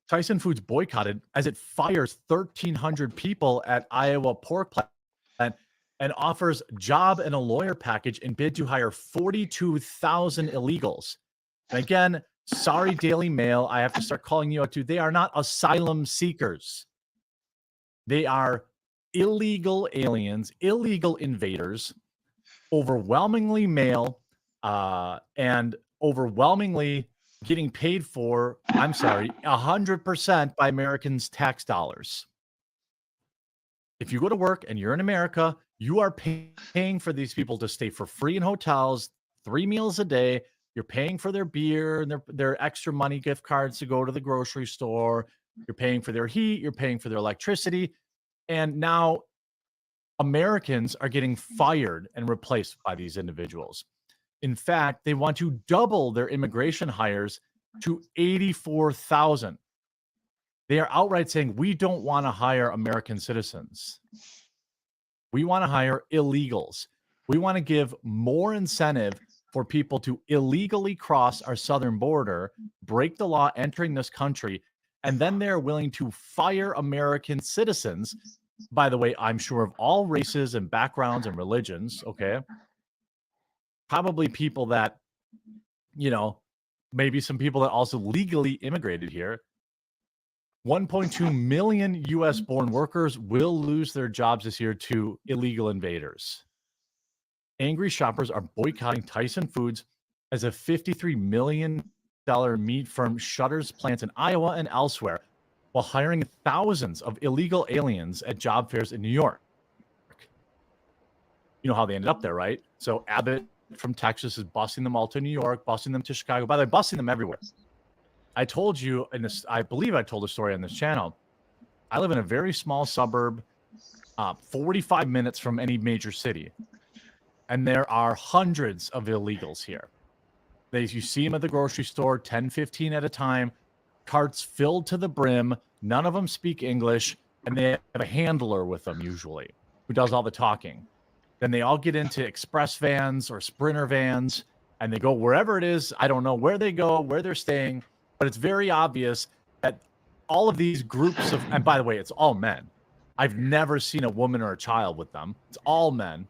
Tyson Foods boycotted as it fires 1,300 people at Iowa pork plant and offers job and a lawyer package in bid to hire 42,000 illegals. And again, sorry, Daily Mail, I have to start calling you out too. They are not asylum seekers. They are illegal aliens, illegal invaders, overwhelmingly male, and overwhelmingly getting paid for, 100% by Americans' tax dollars. If you go to work and you're in America, you are paying for these people to stay for free in hotels, 3 meals a day. You're paying for their beer and their extra money gift cards to go to the grocery store. You're paying for their heat. You're paying for their electricity. And now Americans are getting fired and replaced by these individuals. In fact, they want to double their immigration hires to 84,000. They are outright saying, we don't want to hire American citizens. We want to hire illegals. We want to give more incentive for people to illegally cross our southern border, break the law entering this country, and then they're willing to fire American citizens. By the way, I'm sure of all races and backgrounds and religions, okay? Probably people that, maybe some people that also legally immigrated here. 1.2 million U.S.-born workers will lose their jobs this year to illegal invaders. Angry shoppers are boycotting Tyson Foods as a $53 million meat firm shutters plants in Iowa and elsewhere, while hiring thousands of illegal aliens at job fairs in New York. You know how they ended up there, right? So Abbott from Texas is busing them all to New York, busing them to Chicago. By the way, busing them everywhere. I told you in this, I believe I told a story on this channel. I live in a very small suburb, 45 minutes from any major city. And there are hundreds of illegals here. You see them at the grocery store, 10, 15 at a time, carts filled to the brim. None of them speak English, and they have a handler with them usually who does all the talking. Then they all get into express vans or Sprinter vans, and they go wherever it is. I don't know where they go, where they're staying, but it's very obvious that all of these groups of, and by the way, it's all men. I've never seen a woman or a child with them. It's all men.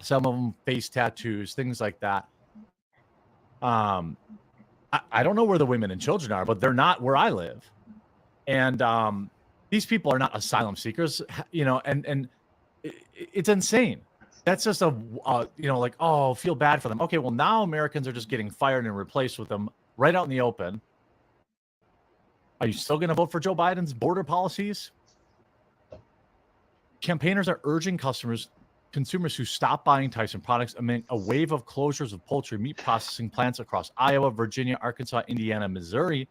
Some of them face tattoos, things like that. I don't know where the women and children are, but they're not where I live. And these people are not asylum seekers, and it's insane. That's just feel bad for them. Okay, well, now Americans are just getting fired and replaced with them right out in the open. Are you still going to vote for Joe Biden's border policies? Campaigners are urging consumers who stop buying Tyson products amid a wave of closures of poultry meat processing plants across Iowa, Virginia, Arkansas, Indiana, Missouri.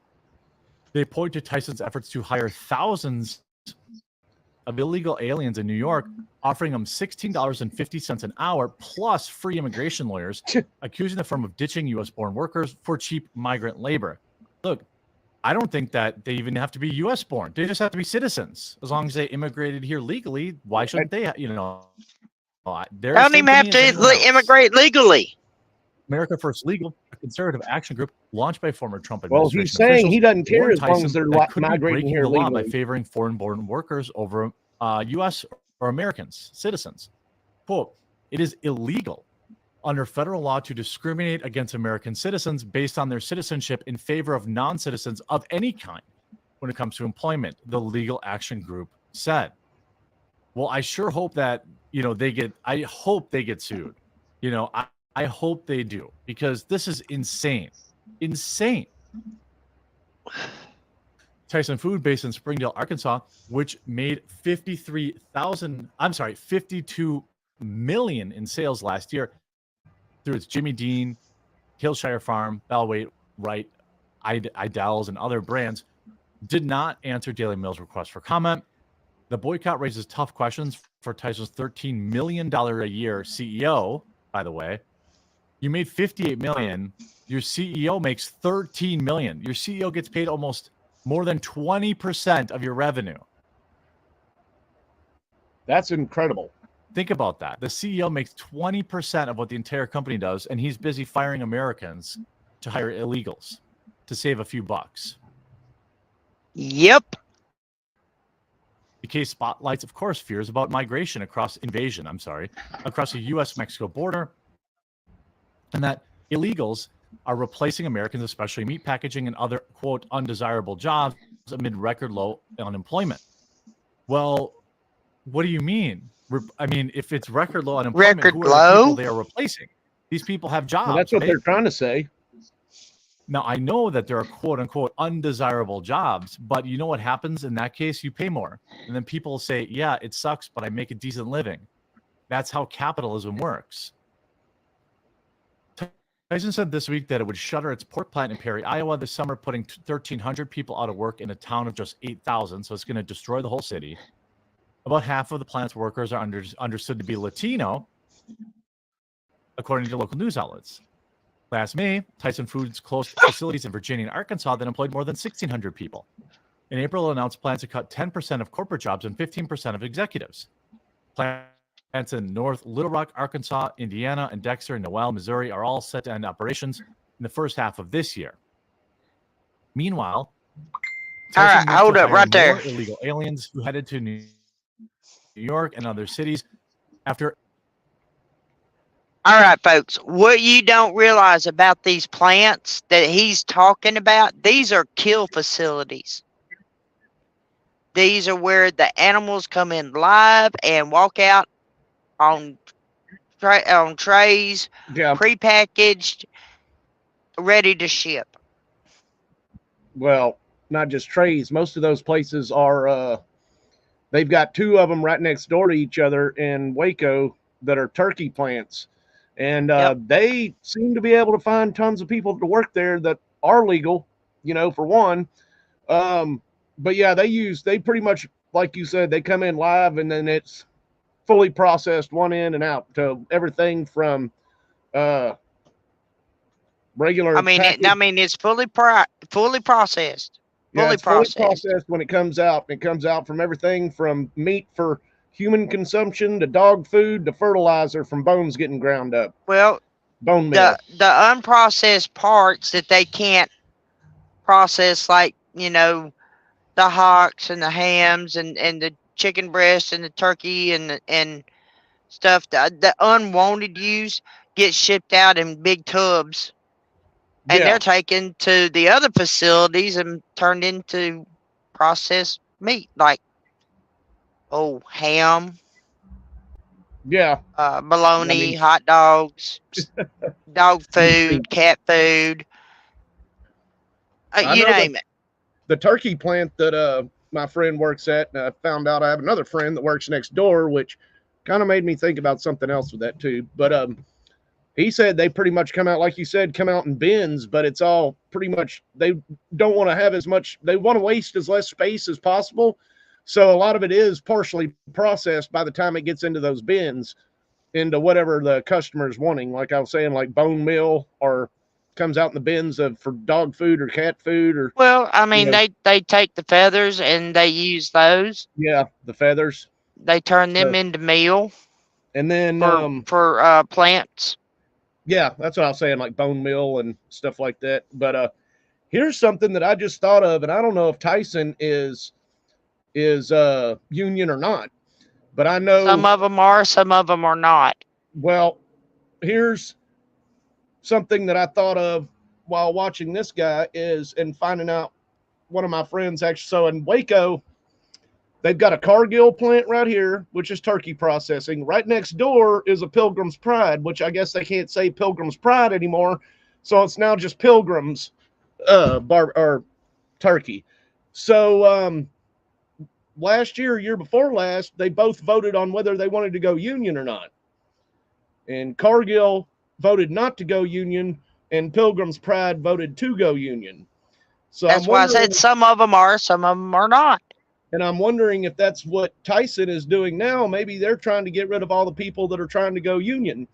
They point to Tyson's efforts to hire thousands of illegal aliens in New York, offering them $16.50 an hour plus free immigration lawyers, accusing the firm of ditching U.S.-born workers for cheap migrant labor. Look, I don't think that they even have to be U.S.-born. They just have to be citizens. As long as they immigrated here legally, why shouldn't they, They don't even have to immigrate legally. America First Legal, a conservative action group launched by former Trump Well, administration he's saying officials, he doesn't care warned as long as they're Tyson that migrating breaking here the law by legally. favoring foreign-born workers over U.S. or Americans, citizens. Quote, it is illegal under federal law to discriminate against American citizens based on their citizenship in favor of non-citizens of any kind when it comes to employment, the legal action group said. Well, I sure hope that, I hope they get sued. I hope they do, because this is insane. Insane. Tyson Food, based in Springdale, Arkansas, which made 52 million in sales last year through its Jimmy Dean, Hillshire Farm, Bellway, Wright, Idell's, and other brands, did not answer Daily Mail's request for comment. The boycott raises tough questions for Tyson's $13 million a year CEO, by the way. You made $58 million. Your CEO makes $13 million. Your CEO gets paid almost more than 20% of your revenue. That's incredible. Think about that. The CEO makes 20% of what the entire company does, and he's busy firing Americans to hire illegals to save a few bucks. Yep. The case spotlights, of course, fears about migration across the U.S.-Mexico border, and that illegals are replacing Americans, especially meat packaging and other, quote, undesirable jobs amid record low unemployment. Well, what do you mean? If it's record low unemployment, who are the people they are replacing? These people have jobs. Well, that's what right? they're trying to say. Now, I know that there are quote unquote undesirable jobs, but you know what happens in that case? You pay more. And then people say, yeah, it sucks, but I make a decent living. That's how capitalism works. Tyson said this week that it would shutter its pork plant in Perry, Iowa this summer, putting 1,300 people out of work in a town of just 8,000. So it's going to destroy the whole city. About half of the plant's workers are understood to be Latino, according to local news outlets. Last May, Tyson Foods closed facilities in Virginia and Arkansas that employed more than 1,600 people. In April, it announced plans to cut 10% of corporate jobs and 15% of executives. Plants in North Little Rock, Arkansas, Indiana, and Dexter and Noel, Missouri are all set to end operations in the first half of this year. Meanwhile, Tyson hold up right there. Illegal aliens who headed to New York and other cities after. All right, folks, what you don't realize about these plants that he's talking about, these are kill facilities. These are where the animals come in live and walk out on trays, prepackaged, ready to ship. Well, not just trays. Most of those places are, they've got two of them right next door to each other in Waco that are turkey plants. And they seem to be able to find tons of people to work there that are legal, you know, for one. But yeah, they pretty much, like you said, they come in live and then it's fully processed one in and out to everything from regular. I mean, it's fully processed. Fully processed when it comes out. It comes out from everything from meat for human consumption to dog food to fertilizer from bones getting ground up. Well, bone meal. The unprocessed parts that they can't process, like, you know, the hocks and the hams and the chicken breast and the turkey and stuff, the unwanted use gets shipped out in big tubs, and they're taken to the other facilities and turned into processed meat, like ham, bologna, hot dogs, dog food, cat food, you name it. The turkey plant that my friend works at, and I found out I have another friend that works next door, which kind of made me think about something else with that too. But he said they pretty much come out, like you said, come out in bins, but it's all pretty much, they don't want to have as much, they want to waste as less space as possible. So a lot of it is partially processed by the time it gets into those bins, into whatever the customer's wanting. Like I was saying, like bone meal, or comes out in the bins for dog food or cat food, or I mean, they take the feathers and they use those. Yeah, the feathers. They turn them into meal. And then for plants. Yeah, that's what I was saying, like bone meal and stuff like that. But here's something that I just thought of, and I don't know if Tyson is union or not, but I know some of them are, some of them are not. Well, here's something that I thought of while watching this guy and finding out. One of my friends actually, so in Waco, they've got a Cargill plant right here, which is turkey processing. Right next door is a Pilgrim's Pride, which I guess they can't say Pilgrim's Pride anymore, so it's now just Pilgrim's turkey. So last year before last, they both voted on whether they wanted to go union or not, and Cargill voted not to go union, and Pilgrim's Pride voted to go union. So that's why I said some of them are, some of them are not. And I'm wondering if that's what Tyson is doing now. Maybe they're trying to get rid of all the people that are trying to go union,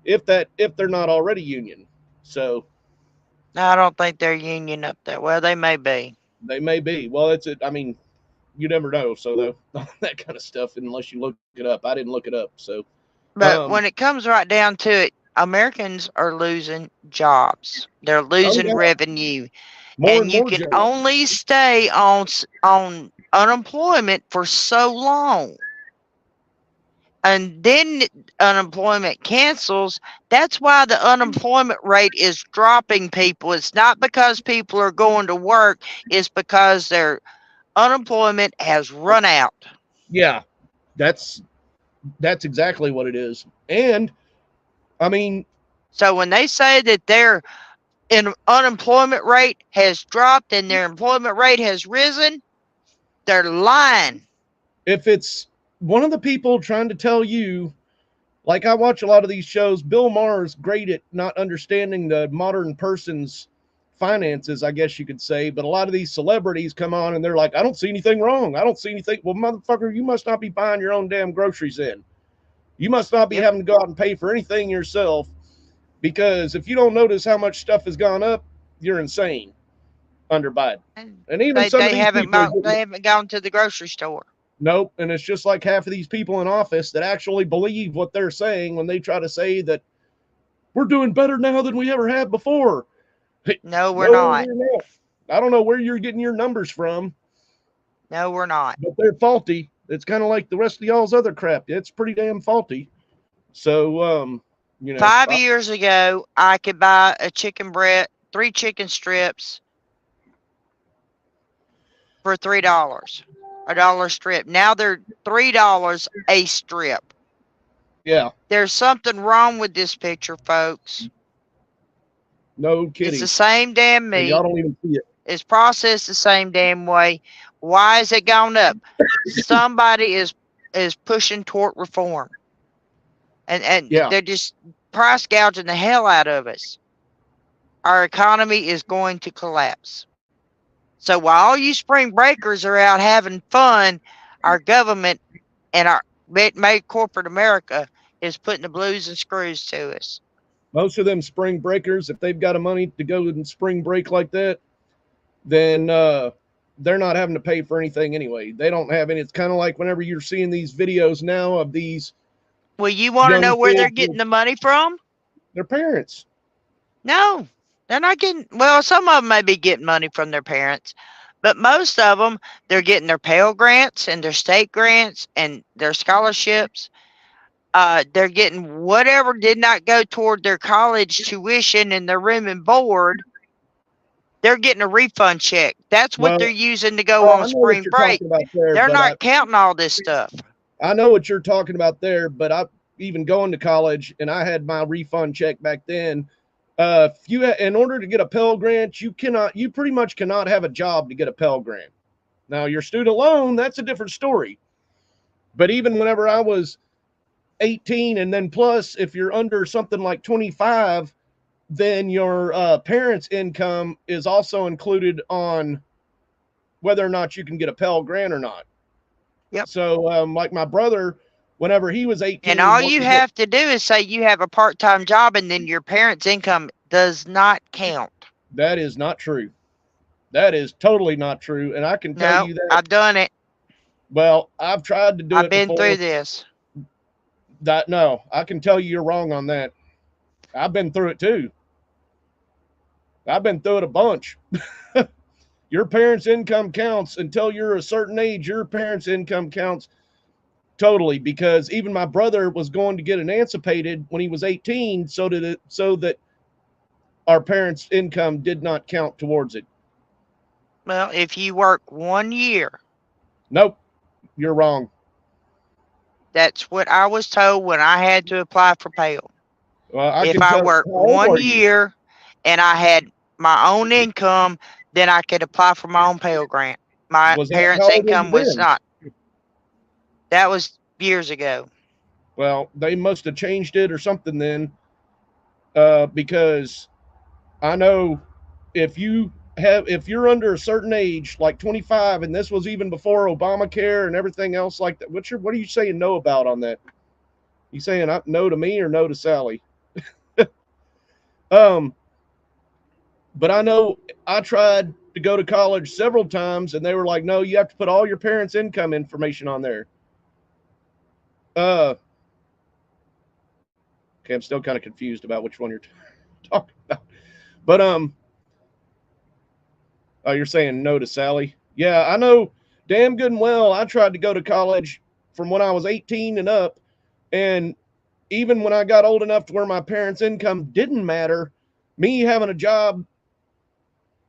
if they're not already union. So no, I don't think they're union up there. Well, they may be. They may be. Well, I mean, you never know. So that kind of stuff, unless you look it up. I didn't look it up. So, but when it comes right down to it, Americans are losing jobs. They're losing revenue. And you can only stay on unemployment for so long. And then unemployment cancels. That's why the unemployment rate is dropping, people. It's not because people are going to work. It's because their unemployment has run out. Yeah, that's exactly what it is. And I mean, so when they say that they're unemployment rate has dropped and their employment rate has risen, they're lying. If it's one of the people trying to tell you, like I watch a lot of these shows, Bill Maher is great at not understanding the modern person's finances, I guess you could say, but a lot of these celebrities come on and they're like, I don't see anything wrong. I don't see anything. Well, motherfucker, you must not be buying your own damn groceries in. You must not be having to go out and pay for anything yourself, because if you don't notice how much stuff has gone up, you're insane under Biden. And even They haven't gone to the grocery store. Nope. And it's just like half of these people in office that actually believe what they're saying when they try to say that we're doing better now than we ever have before. No, we're not. I don't know where you're getting your numbers from. No, we're not. But they're faulty. It's kind of like the rest of y'all's other crap. It's pretty damn faulty. So, 5 years ago, I could buy a chicken breast, 3 chicken strips for $3, $1 strip. Now they're $3 a strip. Yeah. There's something wrong with this picture, folks. No kidding. It's the same damn meat. Y'all don't even see it. It's processed the same damn way. Why is it gone up? Somebody is pushing toward reform. And they're just price gouging the hell out of us. Our economy is going to collapse. So while all you spring breakers are out having fun, our government and our made corporate America is putting the blues and screws to us. Most of them spring breakers, if they've got the money to go and spring break like that, then they're not having to pay for anything anyway. They don't have any. It's kind of like whenever you're seeing these videos now of these. Well, you want to know where they're getting the money from? Their parents. No, they're not getting. Well, some of them may be getting money from their parents, but most of them, they're getting their Pell Grants and their state grants and their scholarships. They're getting whatever did not go toward their college tuition and their room and board. They're getting a refund check. That's what they're using to go on spring break. They're not counting all this stuff. I know what you're talking about there, but I even going to college and I had my refund check back then. In order to get a Pell Grant, you pretty much cannot have a job to get a Pell Grant. Now your student loan, that's a different story. But even whenever I was 18 and then plus, if you're under something like 25, then your parents' income is also included on whether or not you can get a Pell Grant or not. Yep. So like my brother, whenever he was 18. And all you have to do is say you have a part-time job and then your parents' income does not count. That is not true. That is totally not true. And I can tell you that. I've done it. Well, I've tried to do it. I've been through this. No, I can tell you you're wrong on that. I've been through it too. I've been through it a bunch. Your parents' income counts until you're a certain age. Your parents' income counts totally, because even my brother was going to get emancipated when he was 18 so that our parents' income did not count towards it. Well, if you work 1 year. Nope, you're wrong. That's what I was told when I had to apply for Pell. Well, if I worked 1 year and I had my own income, then I could apply for my own Pell Grant. My parents' income was not. That was years ago. Well, they must have changed it or something then, because I know if you're under a certain age, like 25, and this was even before Obamacare and everything else like that. What are you saying no about on that? You saying no to me or no to Sally? But I know I tried to go to college several times and they were like, no, you have to put all your parents' income information on there. Okay, I'm still kind of confused about which one you're talking about. But oh, you're saying no to Sally? Yeah, I know damn good and well. I tried to go to college from when I was 18 and up, and even when I got old enough to where my parents' income didn't matter, me having a job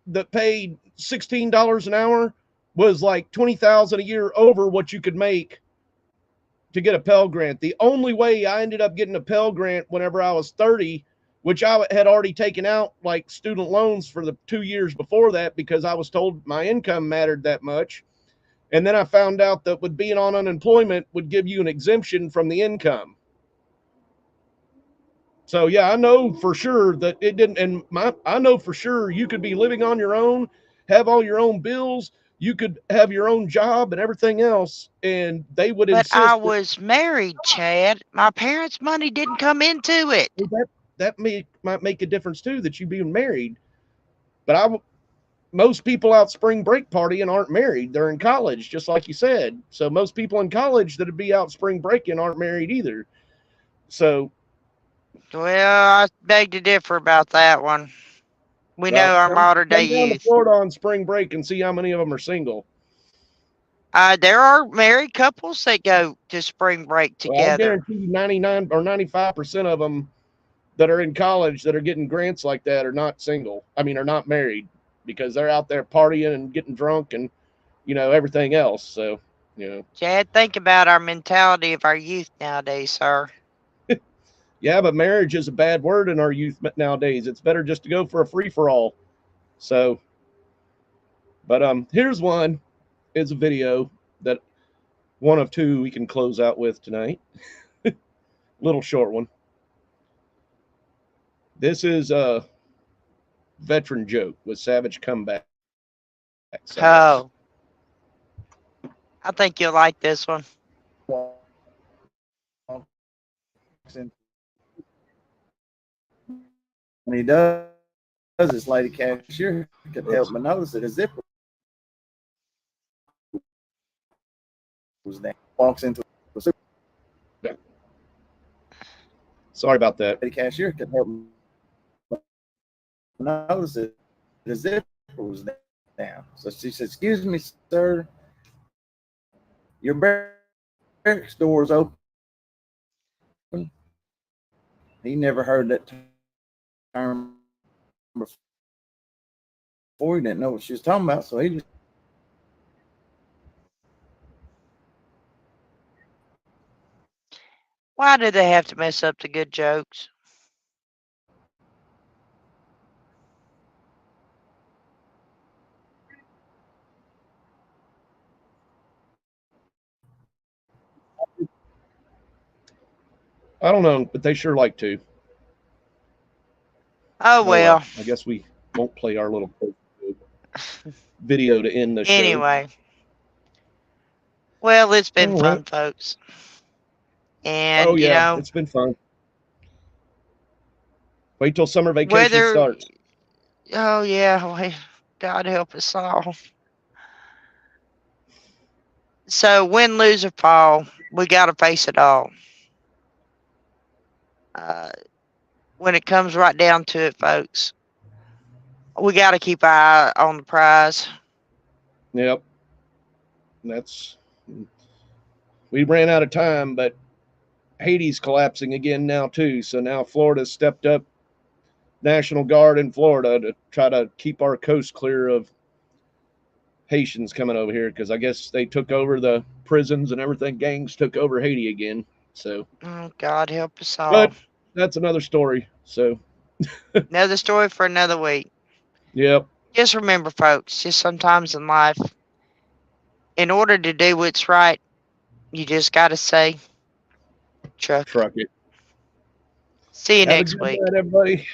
that paid $16 an hour was like $20,000 a year over what you could make to get a Pell Grant. The only way I ended up getting a Pell Grant whenever I was 30 which I had already taken out like student loans for the 2 years before that because I was told my income mattered that much. And then I found out that with being on unemployment would give you an exemption from the income. So yeah, I know for sure that it didn't. And I know for sure you could be living on your own, have all your own bills. You could have your own job and everything else, and they would But insist. I was married, Chad. My parents' money didn't come into it. That might make a difference too, that you being married. But most people out spring break partying aren't married. They're in college, just like you said. So most people in college that'd be out spring breaking aren't married either. So. Well, I beg to differ about that one. We know our modern day youth. Come down to Florida on spring break and see how many of them are single. There are married couples that go to spring break together. Well, I guarantee you 99 or 95% of them that are in college that are getting grants like that are not single. I mean, are not married because they're out there partying and getting drunk and, everything else. So, Chad, think about our mentality of our youth nowadays, sir. Yeah, but marriage is a bad word in our youth nowadays. It's better just to go for a free-for-all. So, but here's one. It's a video that one of two we can close out with tonight. Little short one. This is a veteran joke with Savage Comeback. Oh. I think you'll like this one. When he does, this lady cashier could help but notice that his zipper was down. Walks into the super. Yeah. Sorry about that. The cashier could help but notice that his zipper was down. So she said, "Excuse me, sir, your barracks door is open." He never heard that term before. He didn't know what she was talking about, so he just Why do they have to mess up the good jokes? I don't know, but they sure like to. Oh, well. I guess we won't play our little video to end the show. Anyway. Well, it's been All fun, right. folks. And, it's been fun. Wait till summer vacation starts. Oh, yeah. Well, God help us all. So, win, lose, or fall, we got to face it all. When it comes right down to it, folks, we got to keep our eye on the prize. Yep. We ran out of time, but Haiti's collapsing again now too. So now Florida's stepped up National Guard in Florida to try to keep our coast clear of Haitians coming over here, because I guess they took over the prisons and everything. Gangs took over Haiti again. So Oh, God help us all. but that's another story. So Another story for another week. yep. Just remember, folks, just sometimes in life, in order to do what's right, you just got to say, truck it. See you Have a next good week. night, everybody.